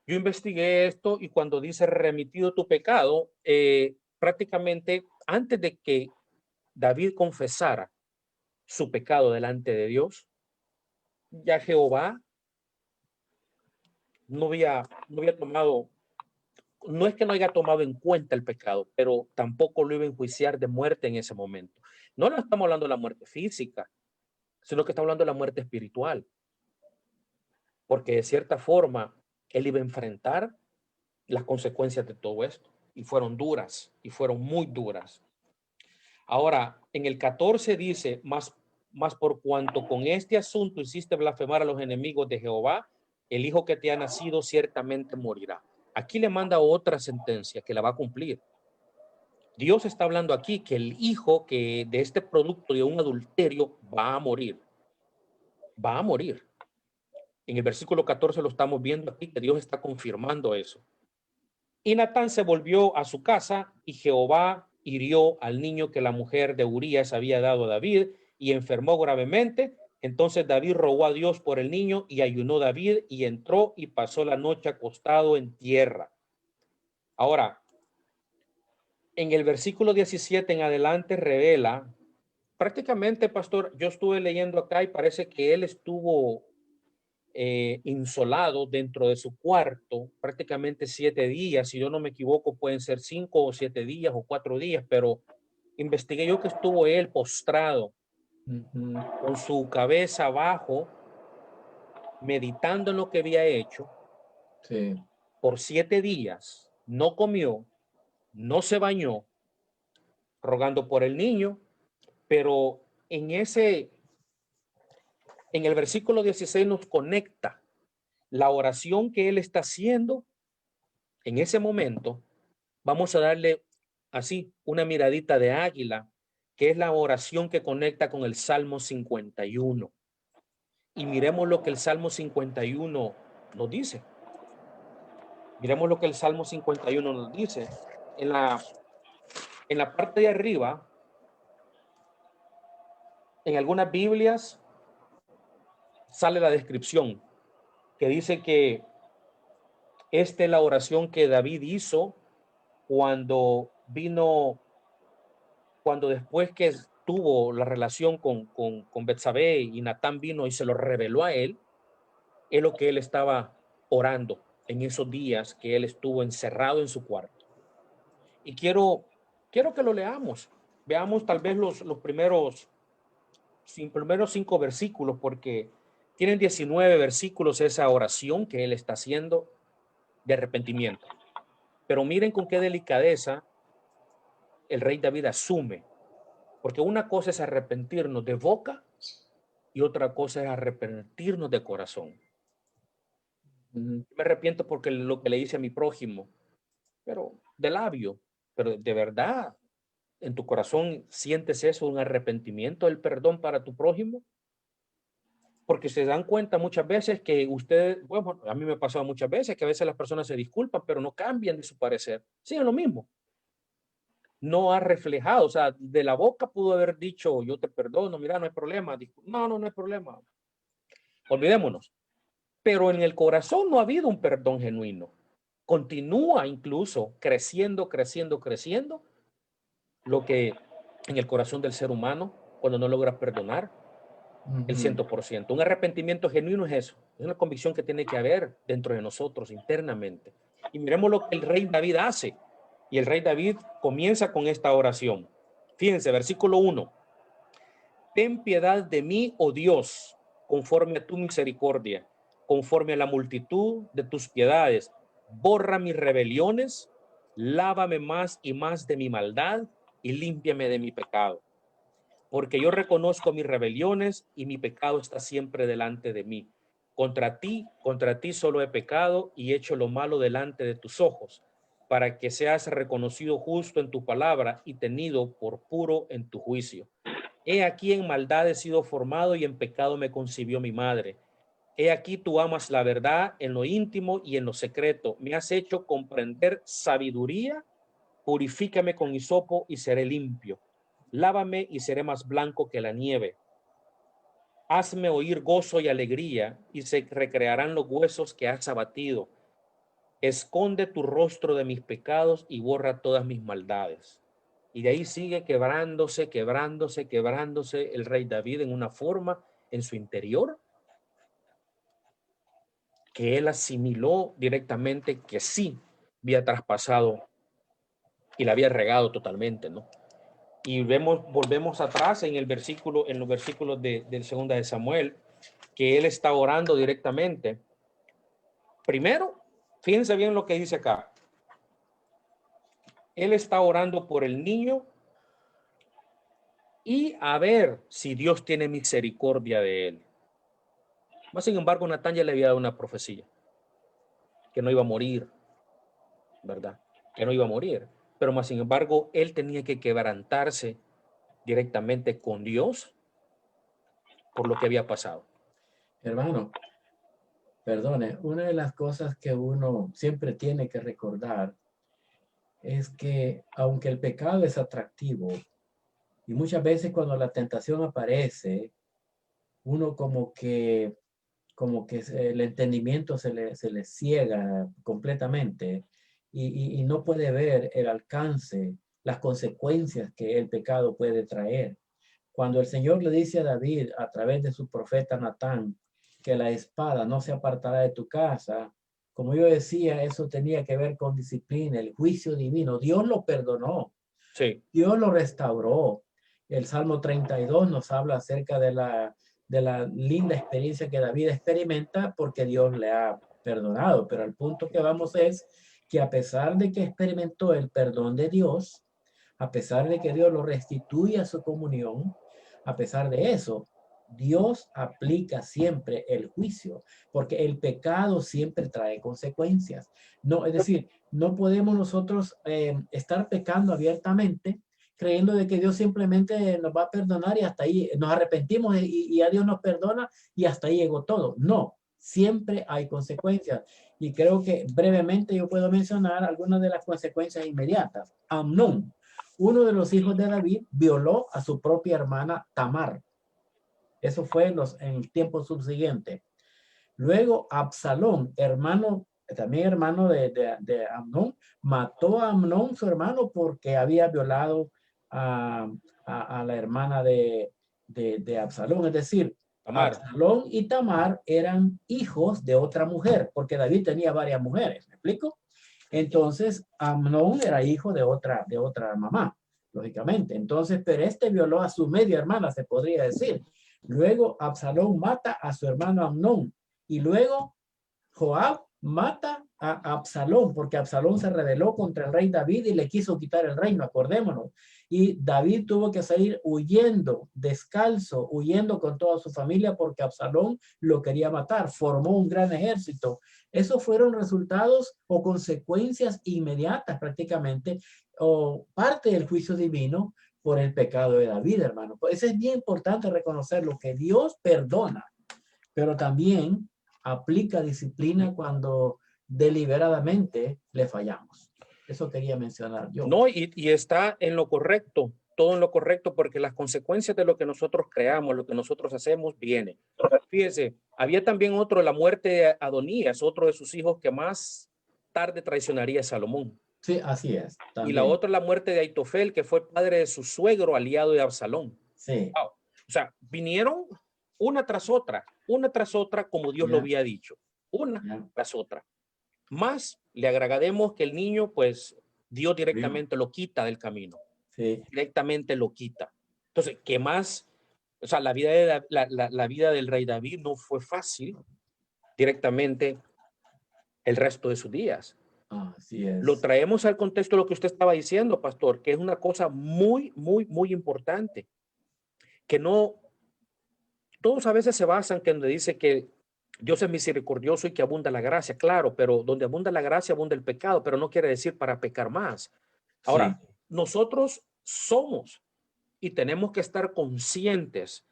yo investigué esto y cuando dice remitido tu pecado, prácticamente antes de que David confesara su pecado delante de Dios. Ya Jehová no había tomado, no es que no haya tomado en cuenta el pecado, pero tampoco lo iba a enjuiciar de muerte en ese momento. No estamos hablando de la muerte física, sino que está hablando de la muerte espiritual. Porque de cierta forma, él iba a enfrentar las consecuencias de todo esto. Y fueron duras, y fueron muy duras. Ahora, en el 14 dice, más por cuanto con este asunto hiciste blasfemar a los enemigos de Jehová, el hijo que te ha nacido ciertamente morirá. Aquí le manda otra sentencia que la va a cumplir. Dios está hablando aquí que el hijo que de este producto de un adulterio va a morir. Va a morir. En el versículo 14 lo estamos viendo aquí, que Dios está confirmando eso. Y Natán se volvió a su casa y Jehová hirió al niño que la mujer de Urías había dado a David y enfermó gravemente. Entonces David rogó a Dios por el niño y ayunó David y entró y pasó la noche acostado en tierra. Ahora, en el versículo 17 en adelante revela, prácticamente, pastor, yo estuve leyendo acá y parece que él estuvo insolado dentro de su cuarto prácticamente 7 días, si yo no me equivoco pueden ser 5 o 7 días o 4 días, pero investigué yo que estuvo él postrado con su cabeza abajo meditando en lo que había hecho por 7 días, no comió, no se bañó, rogando por el niño, pero en el versículo 16 nos conecta la oración que él está haciendo. En ese momento vamos a darle así una miradita de águila, que es la oración que conecta con el Salmo 51. Y miremos lo que el Salmo 51 nos dice. Miremos lo que el Salmo 51 nos dice. En la parte de arriba, en algunas Biblias sale la descripción que dice que esta es la oración que David hizo cuando después que tuvo la relación con Betsabé y Natán vino y se lo reveló a él, es lo que él estaba orando en esos días que él estuvo encerrado en su cuarto. Y quiero que lo leamos. Veamos tal vez los primeros 5 versículos, porque tienen 19 versículos esa oración que él está haciendo de arrepentimiento. Pero miren con qué delicadeza el rey David asume, porque una cosa es arrepentirnos de boca y otra cosa es arrepentirnos de corazón. Me arrepiento porque lo que le hice a mi prójimo, pero de labio, pero de verdad, en tu corazón sientes eso, un arrepentimiento, el perdón para tu prójimo. Porque se dan cuenta muchas veces que ustedes, bueno, a mí me ha pasado muchas veces que a veces las personas se disculpan, pero no cambian de su parecer. Siguen lo mismo. No ha reflejado, o sea, de la boca pudo haber dicho, yo te perdono, mira, no hay problema. No hay problema. Olvidémonos. Pero en el corazón no ha habido un perdón genuino. Continúa incluso creciendo lo que en el corazón del ser humano, cuando no logra perdonar, el 100%. Un arrepentimiento genuino es eso. Es una convicción que tiene que haber dentro de nosotros internamente. Y miremos lo que el rey David hace. Y el rey David comienza con esta oración. Fíjense, versículo 1. Ten piedad de mí, oh Dios, conforme a tu misericordia, conforme a la multitud de tus piedades. Borra mis rebeliones, lávame más y más de mi maldad y límpiame de mi pecado. Porque yo reconozco mis rebeliones y mi pecado está siempre delante de mí. Contra ti solo he pecado y hecho lo malo delante de tus ojos, para que seas reconocido justo en tu palabra y tenido por puro en tu juicio. He aquí en maldad he sido formado y en pecado me concibió mi madre. He aquí tú amas la verdad en lo íntimo y en lo secreto. Me has hecho comprender sabiduría. Purifícame con hisopo y seré limpio. Lávame y seré más blanco que la nieve. Hazme oír gozo y alegría y se recrearán los huesos que has abatido. Esconde tu rostro de mis pecados y borra todas mis maldades. Y de ahí sigue quebrándose, quebrándose, quebrándose el rey David en una forma en su interior que él asimiló directamente que sí había traspasado y la había regado totalmente, ¿no? Y volvemos atrás en los versículos del segunda de Samuel, que él está orando directamente. Primero, fíjense bien lo que dice acá. Él está orando por el niño y a ver si Dios tiene misericordia de él. Más sin embargo, Natán ya le había dado una profecía, que no iba a morir, ¿verdad? Que no iba a morir. Pero más sin embargo, él tenía que quebrantarse directamente con Dios por lo que había pasado. Hermano, perdone, una de las cosas que uno siempre tiene que recordar es que aunque el pecado es atractivo, y muchas veces cuando la tentación aparece, uno como que el entendimiento se le ciega completamente y no puede ver el alcance, las consecuencias que el pecado puede traer. Cuando el Señor le dice a David a través de su profeta Natán que la espada no se apartará de tu casa, como yo decía, eso tenía que ver con disciplina, el juicio divino. Dios lo perdonó, Sí. Dios lo restauró. El Salmo 32 nos habla acerca de la linda experiencia que David experimenta porque Dios le ha perdonado. Pero al punto que vamos es que a pesar de que experimentó el perdón de Dios, a pesar de que Dios lo restituye a su comunión, a pesar de eso, Dios aplica siempre el juicio, porque el pecado siempre trae consecuencias. No, es decir, no podemos nosotros estar pecando abiertamente creyendo de que Dios simplemente nos va a perdonar y hasta ahí nos arrepentimos y a Dios nos perdona y hasta ahí llegó todo. No, siempre hay consecuencias. Y creo que brevemente yo puedo mencionar algunas de las consecuencias inmediatas. Amnón, uno de los hijos de David, violó a su propia hermana Tamar. Eso fue en el tiempo subsiguiente. Luego Absalón, también hermano de Amnón, mató a Amnón, su hermano, porque había violado a la hermana de Absalón. Es decir, Tamar. Absalón y Tamar eran hijos de otra mujer, porque David tenía varias mujeres, ¿me explico? Entonces, Amnón era hijo de otra mamá, lógicamente. Entonces, pero este violó a su media hermana, se podría decir. Luego, Absalón mata a su hermano Amnón. Y luego, Joab mata a Absalón, porque Absalón se rebeló contra el rey David y le quiso quitar el reino, acordémonos. Y David tuvo que salir huyendo, descalzo, huyendo con toda su familia, porque Absalón lo quería matar. Formó un gran ejército. Esos fueron resultados o consecuencias inmediatas prácticamente, o parte del juicio divino por el pecado de David, hermano. Pues eso es bien importante reconocer lo que Dios perdona, pero también aplica disciplina cuando deliberadamente le fallamos. Eso quería mencionar yo. No, y está en lo correcto, todo en lo correcto, porque las consecuencias de lo que nosotros creamos, lo que nosotros hacemos, viene. Fíjese, había también la muerte de Adonías, otro de sus hijos que más tarde traicionaría a Salomón. Sí, así es. También. Y la otra, la muerte de Aitofel, que fue padre de su suegro, aliado de Absalón. Sí. Wow. O sea, vinieron una tras otra, como Dios lo había dicho, una tras otra. Más le agregaremos que el niño, pues, Dios directamente lo quita del camino. Sí. Directamente lo quita. Entonces, ¿qué más? O sea, la vida del rey David no fue fácil directamente el resto de sus días. Así es. Lo traemos al contexto de lo que usted estaba diciendo, pastor, que es una cosa muy, muy, muy importante. Que no, todos a veces se basan que donde dice que Dios es misericordioso y que abunda la gracia, claro, pero donde abunda la gracia, abunda el pecado, pero no quiere decir para pecar más. Ahora, sí, nosotros somos y tenemos que estar conscientes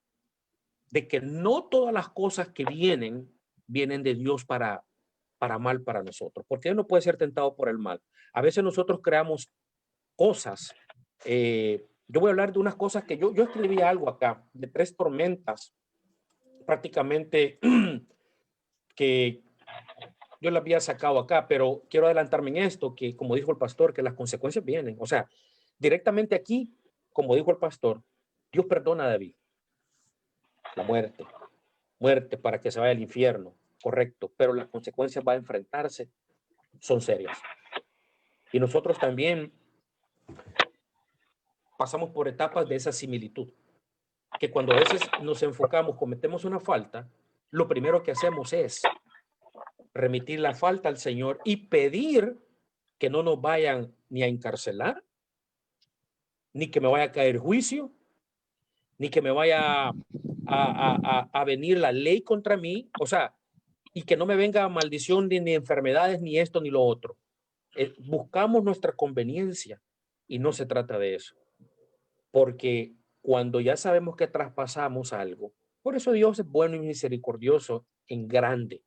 de que no todas las cosas que vienen de Dios para mal para nosotros, porque Él no puede ser tentado por el mal. A veces nosotros creamos cosas. Yo voy a hablar de unas cosas que yo escribí algo acá, de 3 tormentas, prácticamente que yo las había sacado acá, pero quiero adelantarme en esto, que como dijo el pastor, que las consecuencias vienen. O sea, Directamente aquí, como dijo el pastor, Dios perdona a David. La muerte para que se vaya al infierno, correcto, pero las consecuencias va a enfrentarse, son serias. Y nosotros también pasamos por etapas de esa similitud, que cuando a veces nos enfocamos, cometemos una falta, lo primero que hacemos es remitir la falta al Señor y pedir que no nos vayan ni a encarcelar, ni que me vaya a caer juicio, ni que me vaya a venir la ley contra mí, o sea, y que no me venga maldición ni enfermedades, ni esto, ni lo otro. Buscamos nuestra conveniencia y no se trata de eso. Porque cuando ya sabemos que traspasamos algo, por eso Dios es bueno y misericordioso en grande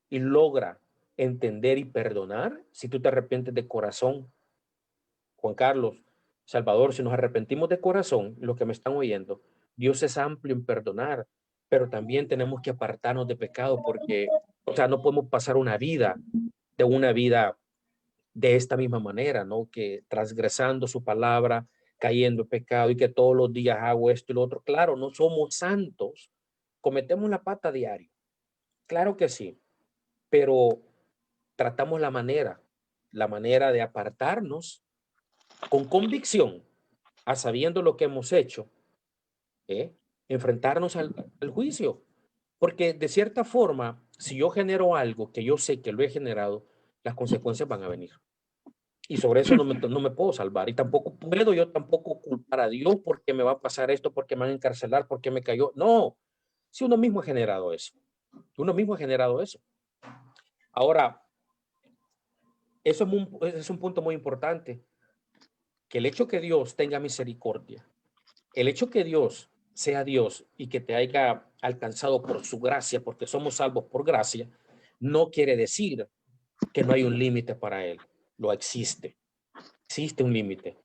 y logra entender y perdonar si tú te arrepientes de corazón. Juan Carlos, Salvador, si nos arrepentimos de corazón, los que me están oyendo, Dios es amplio en perdonar, pero también tenemos que apartarnos de pecado porque, o sea, no podemos pasar una vida de esta misma manera, ¿no? Que transgresando su palabra, cayendo en pecado y que todos los días hago esto y lo otro. Claro, no somos santos, cometemos la pata diario. Claro que sí, pero tratamos la manera de apartarnos con convicción, a sabiendo lo que hemos hecho, enfrentarnos al juicio. Porque de cierta forma, si yo genero algo que yo sé que lo he generado, las consecuencias van a venir. Y sobre eso no me puedo salvar. Y tampoco puedo yo tampoco culpar a Dios porque me va a pasar esto, porque me van a encarcelar, porque me cayó. No, si uno mismo ha generado eso. Uno mismo ha generado eso. Ahora, eso es un punto muy importante. Que el hecho que Dios tenga misericordia, el hecho que Dios sea Dios y que te haya alcanzado por su gracia, porque somos salvos por gracia, no quiere decir que no hay un límite para Él. Lo existe. Existe un límite.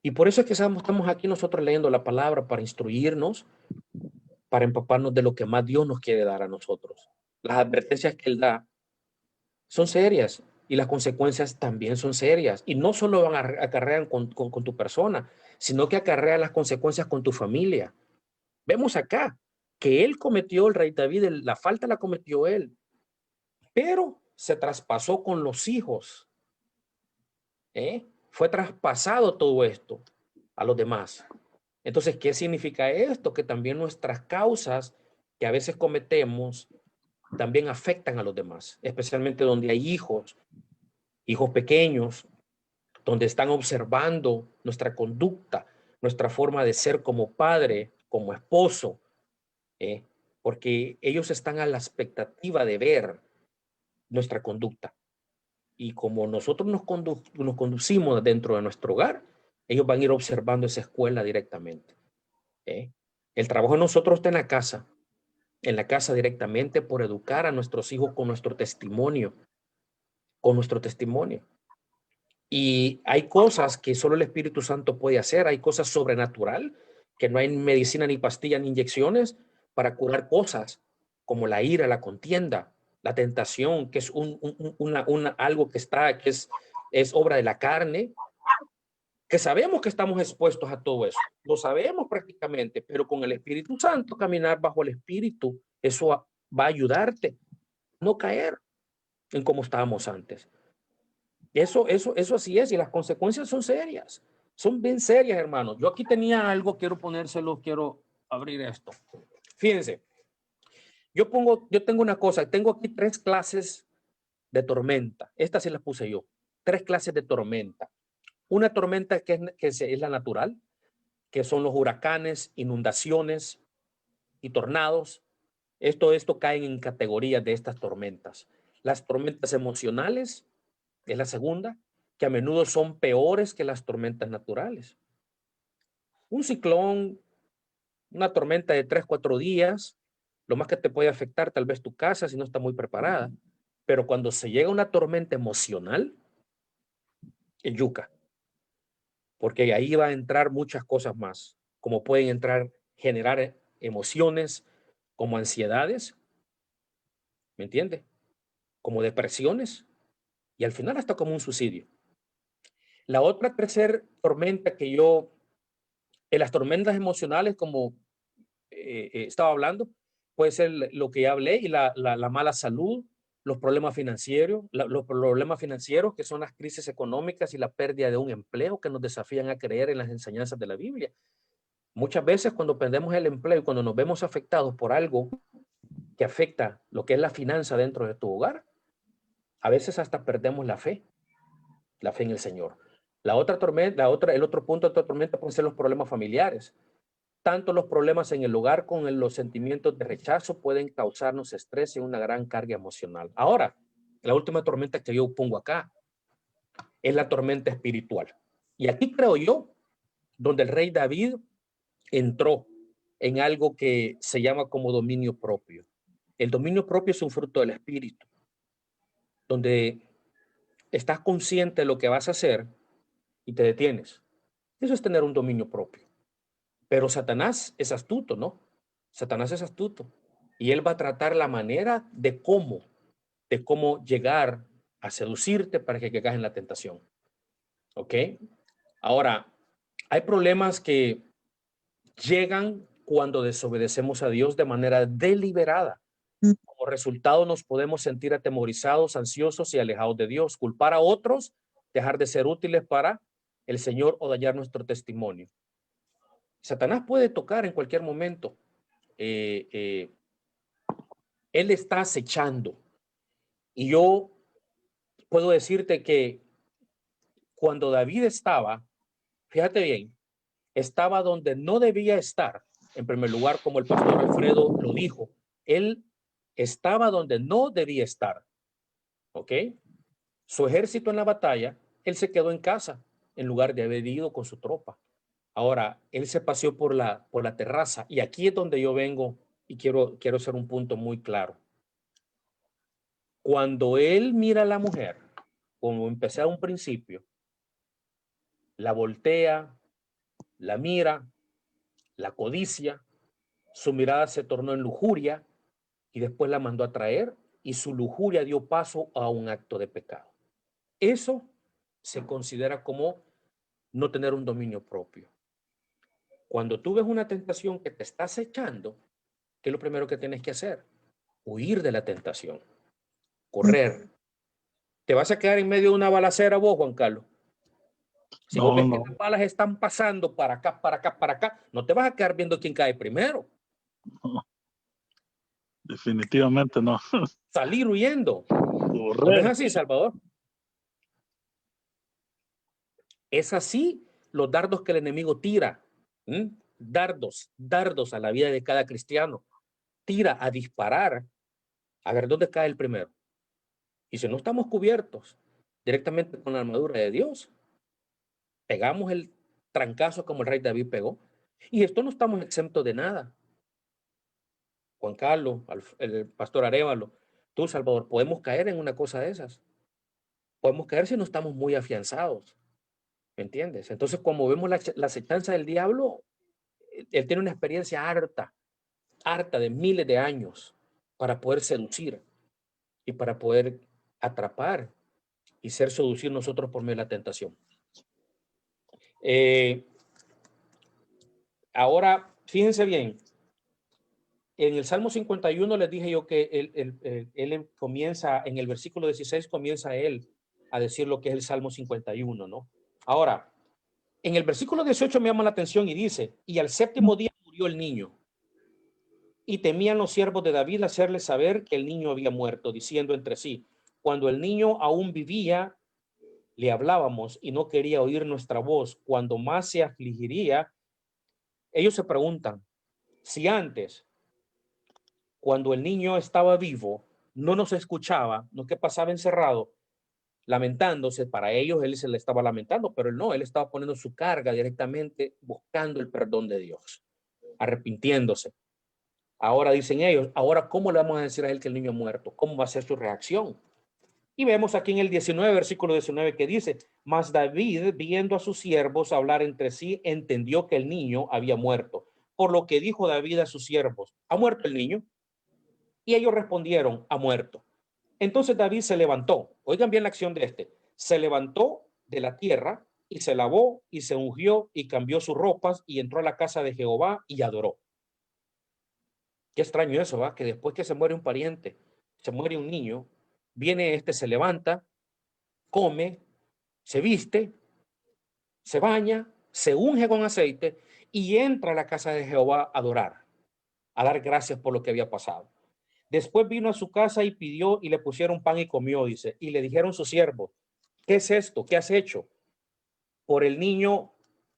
Y por eso es que estamos aquí nosotros leyendo la palabra para instruirnos, para empaparnos de lo que más Dios nos quiere dar a nosotros. Las advertencias que Él da son serias y las consecuencias también son serias. Y no solo acarrean con tu persona, sino que acarrean las consecuencias con tu familia. Vemos acá que él cometió, el rey David, la falta la cometió él, pero se traspasó con los hijos. Fue traspasado todo esto a los demás. Entonces, ¿qué significa esto? Que también nuestras causas que a veces cometemos también afectan a los demás, especialmente donde hay hijos pequeños, donde están observando nuestra conducta, nuestra forma de ser como padre, como esposo, porque ellos están a la expectativa de ver nuestra conducta. Y como nosotros nos conducimos dentro de nuestro hogar, ellos van a ir observando esa escuela directamente. El trabajo de nosotros está en la casa directamente por educar a nuestros hijos con nuestro testimonio, Y hay cosas que solo el Espíritu Santo puede hacer, hay cosas sobrenatural, que no hay medicina, ni pastillas, ni inyecciones para curar cosas como la ira, la contienda, la tentación, que es algo que es obra de la carne, que sabemos que estamos expuestos a todo eso, lo sabemos prácticamente, pero con el Espíritu Santo, caminar bajo el Espíritu, eso va a ayudarte a no caer en como estábamos antes. Eso así es, y las consecuencias son bien serias, hermanos. Yo aquí tenía algo, quiero abrir esto. Fíjense, yo tengo una cosa, tengo aquí 3 clases de tormenta. Estas sí las puse yo. 3 clases de tormenta. Una tormenta que es la natural, que son los huracanes, inundaciones y tornados. Esto caen en categorías de estas tormentas. Las tormentas emocionales es la segunda, que a menudo son peores que las tormentas naturales. Un ciclón, una tormenta de 3, 4 días, lo más que te puede afectar tal vez tu casa si no está muy preparada. Pero cuando se llega a una tormenta emocional, es yuca. Porque ahí va a entrar muchas cosas más, como pueden generar emociones como ansiedades, ¿me entiende? Como depresiones y al final hasta como un suicidio. La otra tercera tormenta que yo, en las tormentas emocionales, como estaba hablando, puede ser lo que ya hablé, y la mala salud, los problemas financieros, los problemas financieros que son las crisis económicas y la pérdida de un empleo que nos desafían a creer en las enseñanzas de la Biblia. Muchas veces cuando perdemos el empleo y cuando nos vemos afectados por algo que afecta lo que es la finanza dentro de tu hogar, a veces hasta perdemos la fe en el Señor. La otra tormenta, el otro punto de otra tormenta pueden ser los problemas familiares. Tanto los problemas en el hogar como los sentimientos de rechazo pueden causarnos estrés y una gran carga emocional. Ahora, la última tormenta que yo pongo acá es la tormenta espiritual. Y aquí creo yo, donde el rey David entró en algo que se llama como dominio propio. El dominio propio es un fruto del espíritu, donde estás consciente de lo que vas a hacer y te detienes. Eso es tener un dominio propio. Pero Satanás es astuto, ¿no? Satanás es astuto. Y él va a tratar la manera de cómo llegar a seducirte para que caigas en la tentación. ¿Ok? Ahora, hay problemas que llegan cuando desobedecemos a Dios de manera deliberada. Como resultado nos podemos sentir atemorizados, ansiosos y alejados de Dios, culpar a otros, dejar de ser útiles para el Señor o dañar nuestro testimonio. Satanás puede tocar en cualquier momento. Él está acechando. Y yo puedo decirte que cuando David estaba, fíjate bien, estaba donde no debía estar. En primer lugar, como el pastor Alfredo lo dijo, él estaba donde no debía estar. ¿Ok? Su ejército en la batalla, él se quedó en casa en lugar de haber ido con su tropa. Ahora, él se paseó por la terraza, y aquí es donde yo vengo y quiero hacer un punto muy claro. Cuando él mira a la mujer, como empecé a un principio, la voltea, la mira, la codicia, su mirada se tornó en lujuria y después la mandó a traer, y su lujuria dio paso a un acto de pecado. Eso se considera como no tener un dominio propio. Cuando tú ves una tentación que te está acechando, ¿qué es lo primero que tienes que hacer? Huir de la tentación, correr. ¿Te vas a quedar en medio de una balacera vos, Juan Carlos? Si vos ves que las balas están pasando para acá, para acá, para acá, no te vas a quedar viendo quién cae primero. No, definitivamente no. Salir huyendo. ¿No es así, Salvador? Es así los dardos que el enemigo tira. Dardos a la vida de cada cristiano. Tira a disparar. A ver dónde cae el primero. Y si no estamos cubiertos directamente con la armadura de Dios, pegamos el trancazo como el rey David pegó. Y esto no estamos exentos de nada. Juan Carlos, el pastor Arévalo, tú, Salvador, podemos caer en una cosa de esas. Podemos caer si no estamos muy afianzados. ¿Me entiendes? Entonces, como vemos la acechanza del diablo, él tiene una experiencia harta de miles de años para poder seducir y para poder atrapar y ser seducidos nosotros por medio de la tentación. Ahora, fíjense bien, en el Salmo 51 les dije yo que él comienza, en el versículo 16 comienza él a decir lo que es el Salmo 51, ¿no? Ahora, en el versículo 18 me llama la atención y dice, y al séptimo día murió el niño. Y temían los siervos de David hacerle saber que el niño había muerto, diciendo entre sí, cuando el niño aún vivía, le hablábamos y no quería oír nuestra voz. Cuando más se afligiría, ellos se preguntan, si antes, cuando el niño estaba vivo, no nos escuchaba, no que pasaba encerrado, lamentándose, para ellos él se le estaba lamentando, pero él no, él estaba poniendo su carga directamente, buscando el perdón de Dios, arrepintiéndose. Ahora dicen ellos, ahora ¿cómo le vamos a decir a él que el niño ha muerto? ¿Cómo va a ser su reacción? Y vemos aquí en el 19, versículo 19, que dice, mas David, viendo a sus siervos hablar entre sí, entendió que el niño había muerto. Por lo que dijo David a sus siervos, ¿ha muerto el niño? Y ellos respondieron, ha muerto. Entonces David se levantó, oigan bien la acción de se levantó de la tierra y se lavó y se ungió y cambió sus ropas y entró a la casa de Jehová y adoró. Qué extraño eso, ¿va? Que después que se muere un pariente, se muere un niño, viene se levanta, come, se viste, se baña, se unge con aceite y entra a la casa de Jehová a adorar, a dar gracias por lo que había pasado. Después vino a su casa y pidió y le pusieron pan y comió, dice, y le dijeron sus siervos, ¿qué es esto? ¿Qué has hecho? Por el niño,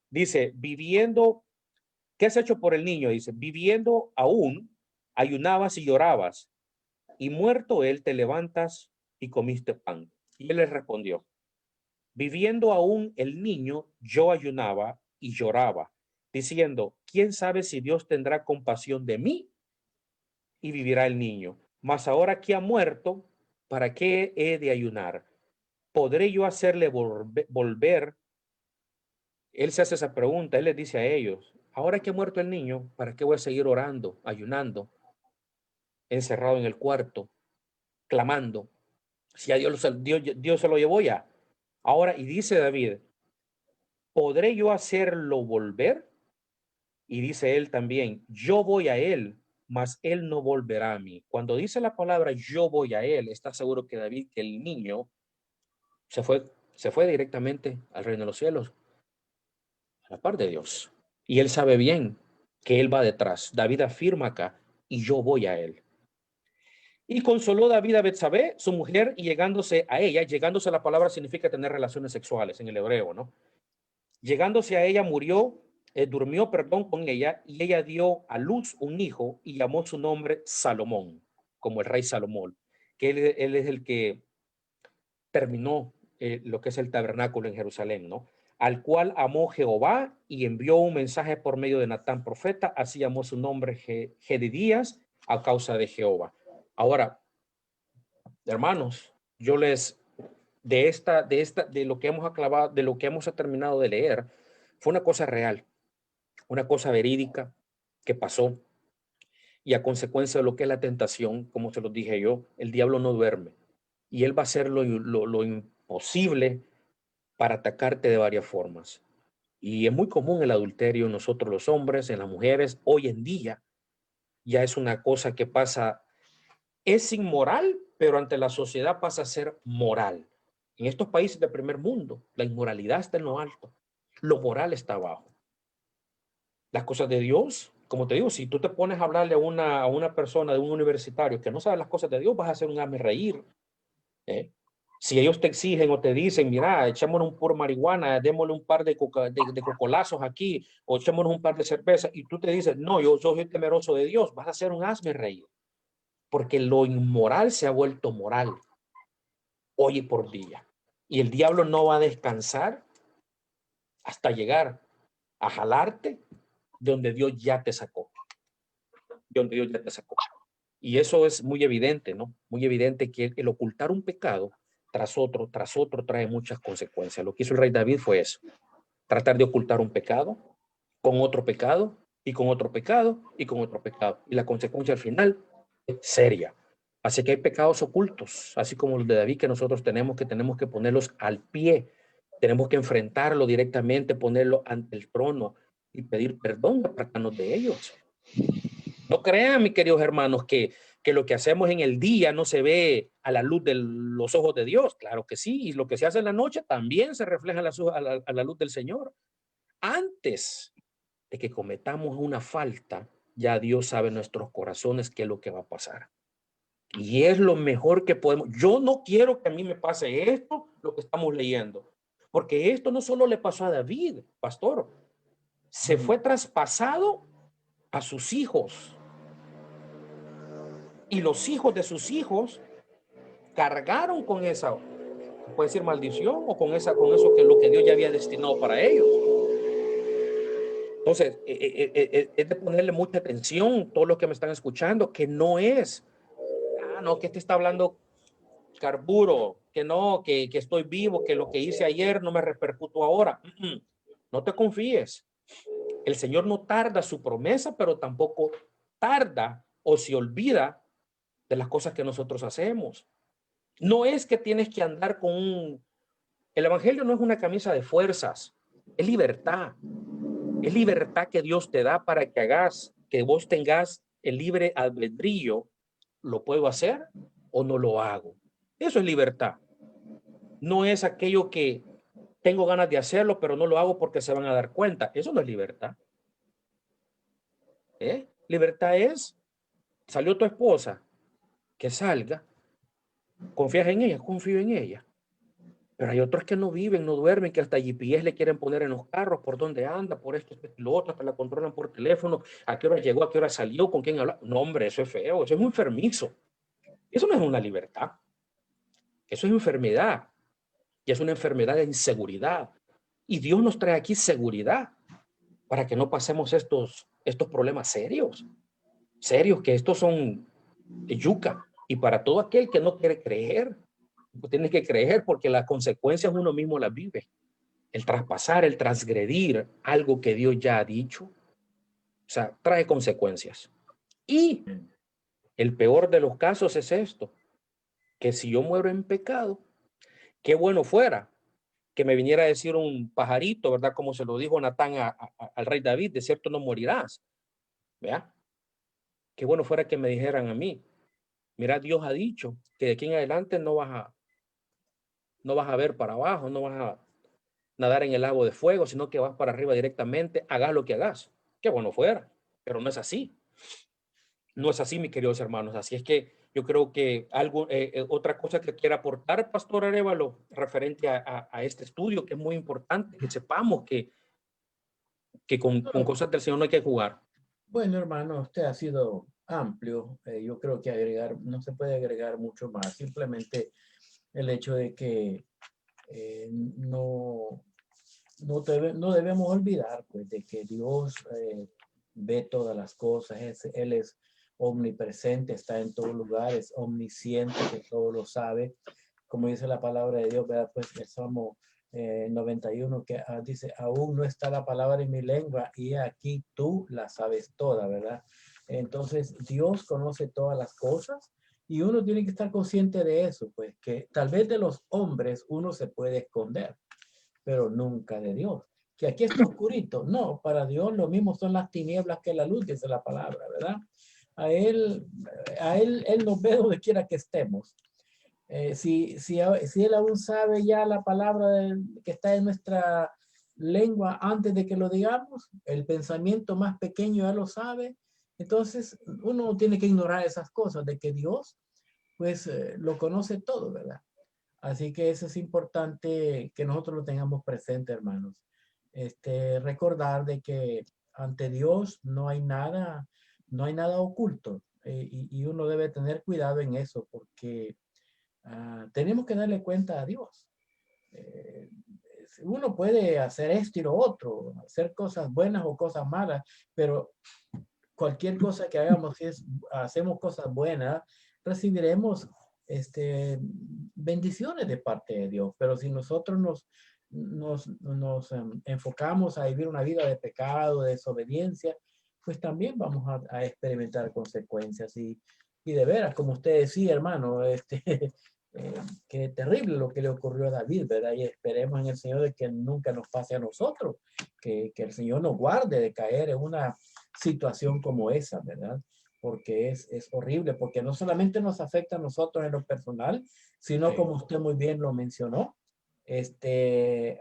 dice, viviendo, ¿qué has hecho por el niño? Dice, viviendo aún, ayunabas y llorabas, y muerto él te levantas y comiste pan. Y él les respondió, viviendo aún el niño, yo ayunaba y lloraba, diciendo, ¿quién sabe si Dios tendrá compasión de mí y vivirá el niño? Mas ahora que ha muerto, ¿para qué he de ayunar? ¿Podré yo hacerle volver? Él se hace esa pregunta, él les dice a ellos, ahora que ha muerto el niño, ¿para qué voy a seguir orando, ayunando, encerrado en el cuarto, clamando? Si a Dios se lo llevó ya. Ahora, y dice David, ¿podré yo hacerlo volver? Y dice él también, yo voy a él, mas él no volverá a mí. Cuando dice la palabra yo voy a él, está seguro que David, que el niño se fue directamente al reino de los cielos, a la par de Dios. Y él sabe bien que él va detrás. David afirma acá, y yo voy a él. Y consoló David a Betsabé, su mujer, y llegándose a ella, llegándose a la palabra significa tener relaciones sexuales en el hebreo, ¿no? Llegándose a ella, durmió con ella, y ella dio a luz un hijo y llamó su nombre Salomón, como el rey Salomón, que él es el que terminó lo que es el tabernáculo en Jerusalén, ¿no? Al cual amó Jehová y envió un mensaje por medio de Natán profeta, así llamó su nombre Jedidías a causa de Jehová. Ahora, hermanos, yo les de lo que hemos aclavado, de lo que hemos terminado de leer, fue una cosa real, una cosa verídica que pasó, y a consecuencia de lo que es la tentación, como se los dije yo, el diablo no duerme y él va a hacer lo imposible para atacarte de varias formas. Y es muy común el adulterio en nosotros los hombres, en las mujeres. Hoy en día ya es una cosa que pasa, es inmoral, pero ante la sociedad pasa a ser moral. En estos países del primer mundo, la inmoralidad está en lo alto, lo moral está abajo. Las cosas de Dios, como te digo, si tú te pones a hablarle a una persona, de un universitario que no sabe las cosas de Dios, vas a hacer un hazme reír. Si ellos te exigen o te dicen, mira, echémonos un puro marihuana, démosle un par de cocolazos aquí, o echémonos un par de cervezas, y tú te dices, no, yo soy temeroso de Dios, vas a hacer un hazme reír. Porque lo inmoral se ha vuelto moral hoy por día. Y el diablo no va a descansar hasta llegar a jalarte de donde Dios ya te sacó. De donde Dios ya te sacó. Y eso es muy evidente, ¿no? Muy evidente que el ocultar un pecado tras otro trae muchas consecuencias. Lo que hizo el rey David fue eso. Tratar de ocultar un pecado con otro pecado y con otro pecado y con otro pecado. Y la consecuencia al final es seria. Así que hay pecados ocultos, así como los de David, que nosotros tenemos que ponerlos al pie. Tenemos que enfrentarlo directamente, ponerlo ante el trono y pedir perdón, apartarnos de ellos. No crean, mis queridos hermanos, que lo que hacemos en el día no se ve a la luz de los ojos de Dios. Claro que sí, y lo que se hace en la noche también se refleja a la luz del Señor. Antes de que cometamos una falta, ya Dios sabe en nuestros corazones qué es lo que va a pasar. Y es lo mejor que podemos. Yo no quiero que a mí me pase esto, lo que estamos leyendo, porque esto no solo le pasó a David, pastor, se fue traspasado a sus hijos. Y los hijos de sus hijos cargaron con esa, puede decir maldición, o con eso que es lo que Dios ya había destinado para ellos. Entonces, es de ponerle mucha atención todos los que me están escuchando, que no es, no, que te está hablando carburo, que no, que estoy vivo, que lo que hice ayer no me repercutó ahora. No te confíes. El Señor no tarda su promesa, pero tampoco tarda o se olvida de las cosas que nosotros hacemos. No es que tienes que andar con El evangelio no es una camisa de fuerzas, es libertad. Es libertad que Dios te da para que hagas, que vos tengas el libre albedrío. ¿Lo puedo hacer o no lo hago? Eso es libertad. No es aquello que tengo ganas de hacerlo, pero no lo hago porque se van a dar cuenta. Eso no es libertad. Libertad es, salió tu esposa, que salga, confías en ella, confío en ella. Pero hay otros que no viven, no duermen, que hasta GPS le quieren poner en los carros, por dónde anda, por esto, lo otro, hasta la controlan por teléfono, a qué hora llegó, a qué hora salió, con quién habla. No, hombre, eso es feo, eso es un enfermizo. Eso no es una libertad. Eso es enfermedad. Y es una enfermedad de inseguridad. Y Dios nos trae aquí seguridad para que no pasemos estos problemas serios. Serios, que estos son yuca. Y para todo aquel que no quiere creer, tienes que creer, porque las consecuencias uno mismo las vive. El traspasar, el transgredir algo que Dios ya ha dicho, o sea, trae consecuencias. Y el peor de los casos es esto, que si yo muero en pecado, qué bueno fuera que me viniera a decir un pajarito, ¿verdad? Como se lo dijo Natán al rey David, de cierto no morirás. ¿Vea? Qué bueno fuera que me dijeran a mí, mira, Dios ha dicho que de aquí en adelante no vas a ver para abajo, no vas a nadar en el lago de fuego, sino que vas para arriba directamente, hagas lo que hagas. Qué bueno fuera, pero no es así. No es así, mis queridos hermanos. Así es que yo creo que otra cosa que quiera aportar, Pastor Arévalo, referente a este estudio, que es muy importante, que sepamos que con cosas del Señor no hay que jugar. Bueno, hermano, usted ha sido amplio. Yo creo que no se puede agregar mucho más. Simplemente el hecho de que no debemos olvidar, pues, de que Dios ve todas las cosas. Él es omnipresente, está en todo lugar, es omnisciente, que todo lo sabe. Como dice la palabra de Dios, ¿verdad? Pues el Salmo 91 que dice, aún no está la palabra en mi lengua y aquí tú la sabes toda, ¿verdad? Entonces Dios conoce todas las cosas y uno tiene que estar consciente de eso, pues que tal vez de los hombres uno se puede esconder, pero nunca de Dios. Que aquí está oscurito. No, para Dios lo mismo son las tinieblas que la luz, dice la palabra, ¿verdad? Él nos ve donde quiera que estemos. Si Él aún sabe ya la palabra que está en nuestra lengua antes de que lo digamos, el pensamiento más pequeño ya lo sabe. Entonces, uno tiene que ignorar esas cosas, de que Dios, pues, lo conoce todo, ¿verdad? Así que eso es importante que nosotros lo tengamos presente, hermanos. Recordar de que ante Dios no hay nada oculto, y uno debe tener cuidado en eso, porque tenemos que darle cuenta a Dios. Uno puede hacer esto y lo otro, hacer cosas buenas o cosas malas, pero cualquier cosa que hagamos, si hacemos cosas buenas, recibiremos bendiciones de parte de Dios. Pero si nosotros nos enfocamos a vivir una vida de pecado, de desobediencia, pues también vamos a experimentar consecuencias. Y de veras, como usted decía, hermano, qué terrible lo que le ocurrió a David, ¿verdad? Y esperemos en el Señor de que nunca nos pase a nosotros, que el Señor nos guarde de caer en una situación como esa, ¿verdad? Porque es horrible, porque no solamente nos afecta a nosotros en lo personal, sino Sí. como usted muy bien lo mencionó,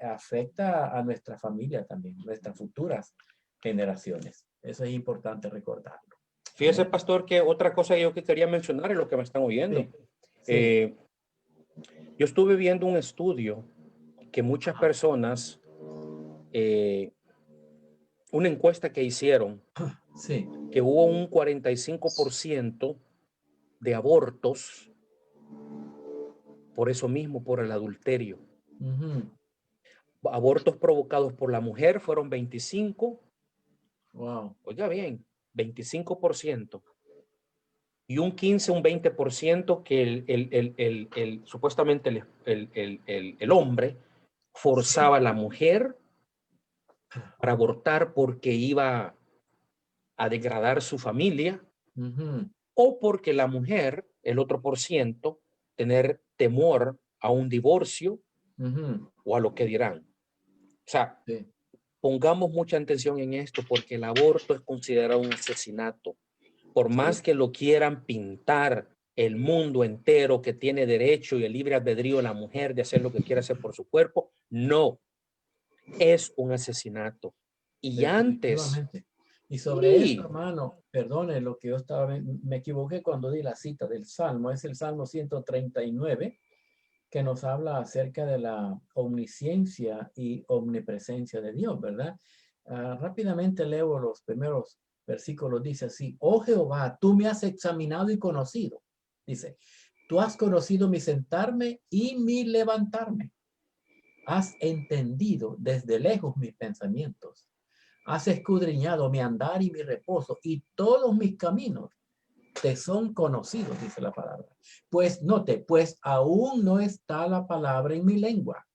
afecta a nuestra familia también, nuestras futuras generaciones. Eso es importante recordarlo. Fíjese, pastor, que otra cosa yo que quería mencionar es lo que me están oyendo. Sí. Yo estuve viendo un estudio que muchas personas, una encuesta que hicieron, Sí. que hubo un 45% de abortos por eso mismo, por el adulterio. Abortos provocados por la mujer fueron 25. Wow. Oiga bien, 25%. Y un 15, un 20% que supuestamente el hombre forzaba a la mujer para abortar porque iba a degradar su familia, o porque la mujer, el otro por ciento, tener temor a un divorcio o a lo que dirán. O sea, Sí. pongamos mucha atención en esto porque el aborto es considerado un asesinato. Por más Sí. que lo quieran pintar el mundo entero que tiene derecho y el libre albedrío de la mujer de hacer lo que quiera hacer por su cuerpo, no, es un asesinato. Y antes, Definitivamente. Y sobre eso, sí, hermano, perdone lo que yo estaba, me equivoqué cuando di la cita del Salmo, es el Salmo 139, que nos habla acerca de la omnisciencia y omnipresencia de Dios, ¿verdad? Rápidamente leo los primeros versículos, dice así: oh Jehová, tú me has examinado y conocido. Dice, tú has conocido mi sentarme y mi levantarme. Has entendido desde lejos mis pensamientos. Has escudriñado mi andar y mi reposo, y todos mis caminos te son conocidos, dice la palabra. Pues note, pues aún no está la palabra en mi lengua.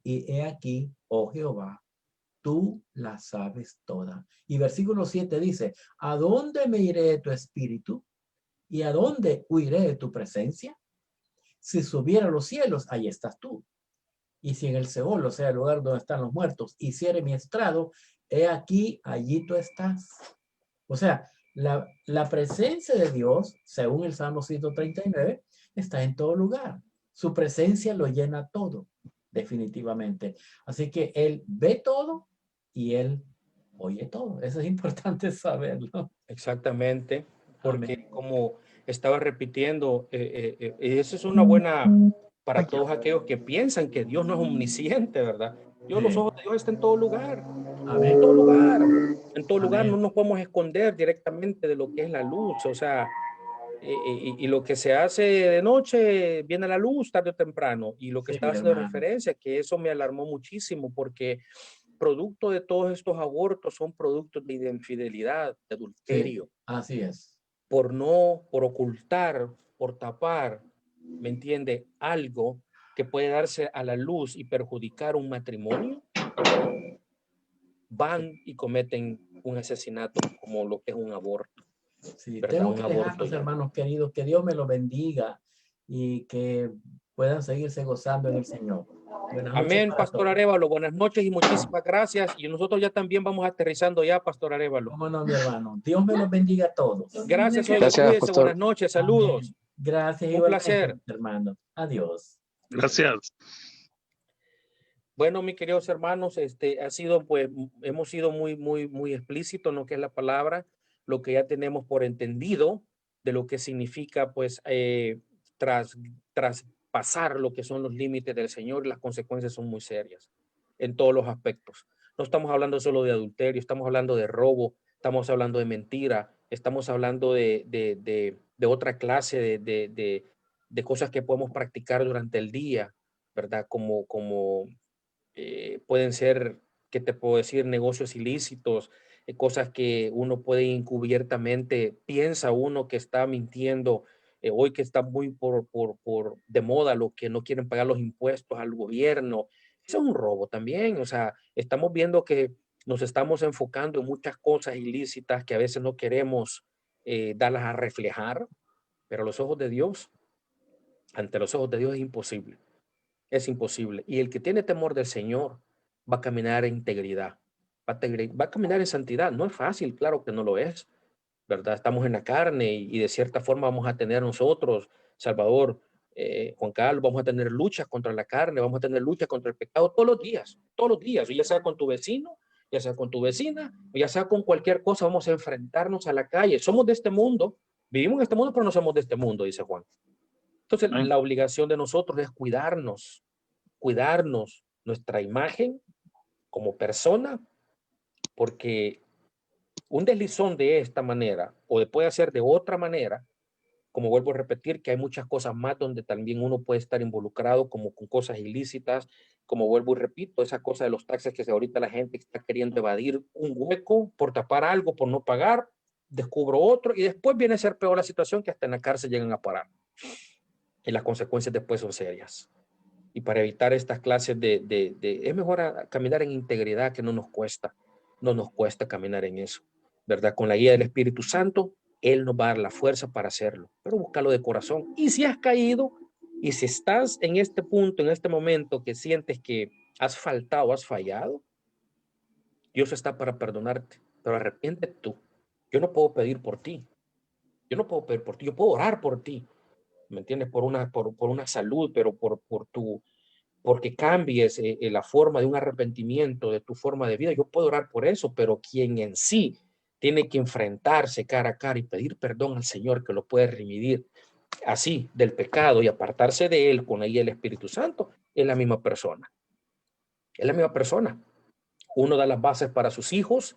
Y he aquí, oh Jehová, tú la sabes toda. Y versículo 7 dice, ¿a dónde me iré de tu espíritu? ¿Y a dónde huiré de tu presencia? Si subiera a los cielos, ahí estás tú. Y si en el Seol, o sea, el lugar donde están los muertos, hiciere mi estrado, he aquí, allí tú estás. O sea, la presencia de Dios, según el Salmo 139, está en todo lugar. Su presencia lo llena todo, definitivamente. Así que Él ve todo y Él oye todo. Eso es importante saberlo. exactamente, porque Amén. como estaba repitiendo, eso es una buena para todos aquellos que piensan que Dios no es omnisciente, ¿verdad? Dios, los ojos de Dios están en todo lugar, en Amén. todo lugar, en todo lugar. No Amén. nos podemos esconder directamente de lo que es la luz, o sea, y lo que se hace de noche viene a la luz tarde o temprano. Y lo que Sí, estaba haciendo hermano. referencia, que eso me alarmó muchísimo, porque producto de todos estos abortos son productos de infidelidad, de Sí, adulterio, así es. por ocultar, por tapar, ¿me entiende? Algo que puede darse a la luz y perjudicar un matrimonio, van y cometen un asesinato como lo que es un aborto, Sí, ¿verdad? tengo Un que aborto dejarlos, ya. hermanos queridos. Que Dios me los bendiga y que puedan seguirse gozando en el Señor. Buenas noches Amén, para Pastor todos. Arévalo. Buenas noches y muchísimas gracias. Y nosotros ya también vamos aterrizando ya, Pastor Arévalo. ¿Cómo no, mi hermano? Dios me los bendiga a todos. Gracias, oiga, Gracias, cuídese. Buenas pastor. noches, Amén. saludos. Gracias Un igualmente, placer. mis hermanos. Adiós. Gracias. Bueno, mis queridos hermanos, ha sido, pues, hemos sido muy explícitos en lo que es la palabra, lo que ya tenemos por entendido de lo que significa, pues, traspasar lo que son los límites del Señor. Las consecuencias son muy serias en todos los aspectos. No estamos hablando solo de adulterio, estamos hablando de robo, estamos hablando de mentira, estamos hablando de otra clase de cosas que podemos practicar durante el día, ¿verdad? Como pueden ser, ¿qué te puedo decir? Negocios ilícitos, cosas que uno puede encubiertamente, piensa uno que está mintiendo, hoy que está muy por de moda lo que no quieren pagar los impuestos al gobierno. Eso es un robo también, o sea, estamos viendo que nos estamos enfocando en muchas cosas ilícitas que a veces no queremos darlas a reflejar, pero a los ojos de Dios, ante los ojos de Dios es imposible. Es imposible. Y el que tiene temor del Señor va a caminar en integridad, va a caminar en santidad. No es fácil, claro que no lo es, ¿verdad? Estamos en la carne y de cierta forma vamos a tener nosotros, Salvador, Juan Carlos, vamos a tener luchas contra la carne, vamos a tener luchas contra el pecado todos los días, ya sea con tu vecino, ya sea con tu vecina, ya sea con cualquier cosa, vamos a enfrentarnos a la calle. Somos de este mundo, vivimos en este mundo, pero no somos de este mundo, dice Juan. Entonces, la obligación de nosotros es cuidarnos nuestra imagen como persona, porque un deslizón de esta manera o puede ser de otra manera, como vuelvo a repetir, que hay muchas cosas más donde también uno puede estar involucrado, como con cosas ilícitas, como vuelvo y repito, esa cosa de los taxes que ahorita la gente está queriendo evadir un hueco por tapar algo, por no pagar, descubro otro y después viene a ser peor la situación que hasta en la cárcel llegan a parar. Y las consecuencias después son serias. Y para evitar estas clases es mejor caminar en integridad, que no nos cuesta caminar en eso, ¿verdad? Con la guía del Espíritu Santo, Él nos va a dar la fuerza para hacerlo, pero búscalo de corazón. Y si has caído Y si estás en este punto, en este momento que sientes que has faltado, has fallado, Dios está para perdonarte, pero arrepiéntete tú. Yo no puedo pedir por ti. Yo no puedo pedir por ti. Yo puedo orar por ti. ¿Me entiendes? Por una salud, pero porque cambies la forma de un arrepentimiento, de tu forma de vida. Yo puedo orar por eso, pero quien en sí tiene que enfrentarse cara a cara y pedir perdón al Señor, que lo puede remitir así del pecado y apartarse de él con ahí el Espíritu Santo, es la misma persona. Es la misma persona. Uno da las bases para sus hijos,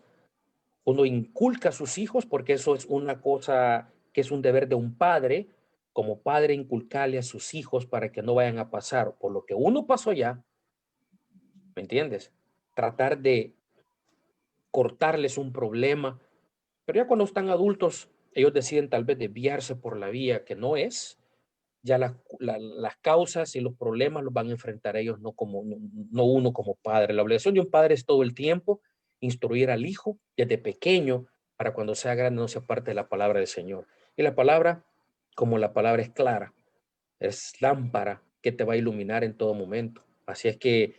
uno inculca a sus hijos, porque eso es una cosa que es un deber de un padre, como padre inculcarle a sus hijos para que no vayan a pasar por lo que uno pasó ya, ¿me entiendes? Tratar de cortarles un problema, pero ya cuando están adultos, ellos deciden tal vez desviarse por la vía que no es, ya las causas y los problemas los van a enfrentar ellos, no uno como padre. La obligación de un padre es todo el tiempo instruir al hijo desde pequeño para cuando sea grande no se aparte de la palabra del Señor. Y la palabra, como la palabra es clara, es lámpara que te va a iluminar en todo momento. Así es que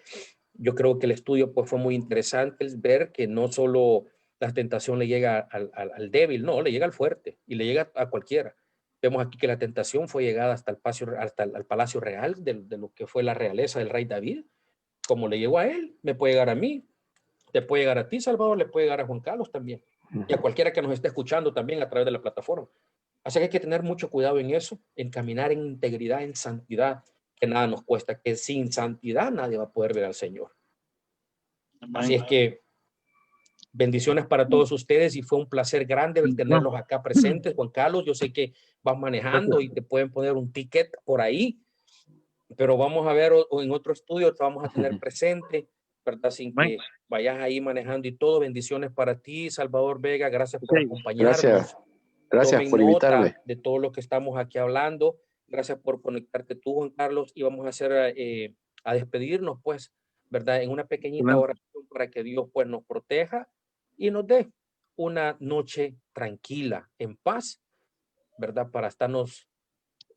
yo creo que el estudio pues, fue muy interesante, es ver que no solo la tentación le llega al débil, no, le llega al fuerte y le llega a cualquiera. Vemos aquí que la tentación fue llegada hasta el palacio real de lo que fue la realeza del rey David. Como le llegó a él, me puede llegar a mí, te puede llegar a ti, Salvador, le puede llegar a Juan Carlos también. Y a cualquiera que nos esté escuchando también a través de la plataforma. Así que hay que tener mucho cuidado en eso, en caminar en integridad, en santidad, que nada nos cuesta, que sin santidad nadie va a poder ver al Señor. Así es que bendiciones para todos ustedes y fue un placer grande tenerlos acá presentes. Juan Carlos, yo sé que vas manejando y te pueden poner un ticket por ahí, pero vamos a ver o en otro estudio te vamos a tener presente, ¿verdad? Sin que vayas ahí manejando y todo. Bendiciones para ti, Salvador Vega. Gracias por acompañarnos. Gracias por invitarme. De todo lo que estamos aquí hablando. Gracias por conectarte tú, Juan Carlos. Y vamos a hacer a despedirnos, pues, ¿verdad? En una pequeñita oración para que Dios, pues, nos proteja y nos dé una noche tranquila, en paz, ¿verdad? Para estarnos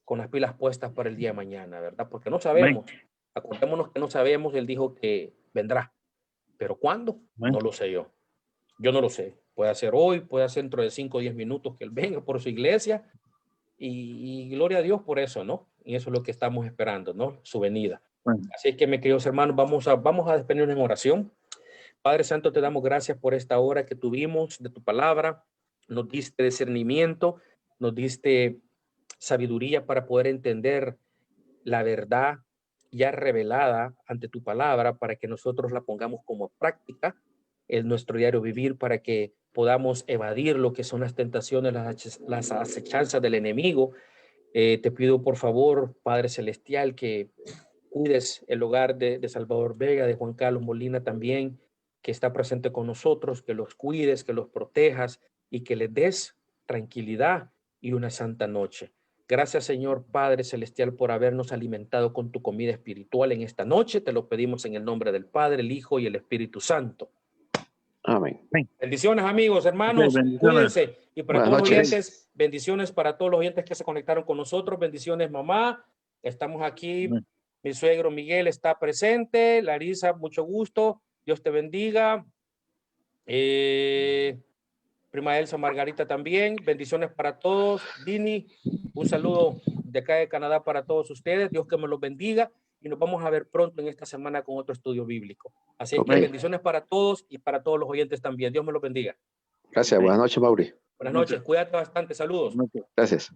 con las pilas puestas para el día de mañana, ¿verdad? Porque no sabemos. Acordémonos que no sabemos. Él dijo que vendrá. Pero ¿cuándo? No lo sé yo. Yo no lo sé. Puede ser hoy, puede ser dentro de 5 o 10 minutos que Él venga por su iglesia. Y gloria a Dios por eso, ¿no? Y eso es lo que estamos esperando, ¿no? Su venida. Así que, mis queridos hermanos, vamos a despedirnos en oración. Padre Santo, te damos gracias por esta hora que tuvimos de tu palabra. Nos diste discernimiento, nos diste sabiduría para poder entender la verdad ya revelada ante tu palabra para que nosotros la pongamos como práctica en nuestro diario vivir, para que podamos evadir lo que son las tentaciones, las acechanzas del enemigo. Te pido por favor, Padre Celestial, que cuides el hogar de Salvador Vega, de Juan Carlos Molina también, que está presente con nosotros, que los cuides, que los protejas y que les des tranquilidad y una santa noche. Gracias, Señor Padre Celestial, por habernos alimentado con tu comida espiritual en esta noche. Te lo pedimos en el nombre del Padre, el Hijo y el Espíritu Santo. Amén. Bendiciones, amigos, hermanos. Cuídense. Y para todos los oyentes, bendiciones para todos los oyentes que se conectaron con nosotros. Bendiciones, mamá. Estamos aquí. Mi suegro Miguel está presente. Larisa, mucho gusto. Dios te bendiga. Prima Elsa Margarita también. Bendiciones para todos. Dini, un saludo de acá de Canadá para todos ustedes. Dios que me los bendiga. Y nos vamos a ver pronto en esta semana con otro estudio bíblico. Así es que bendiciones para todos y para todos los oyentes también. Dios me los bendiga. Gracias. Buenas noches, Mauri. Buenas noches. Cuídate bastante. Saludos. Gracias.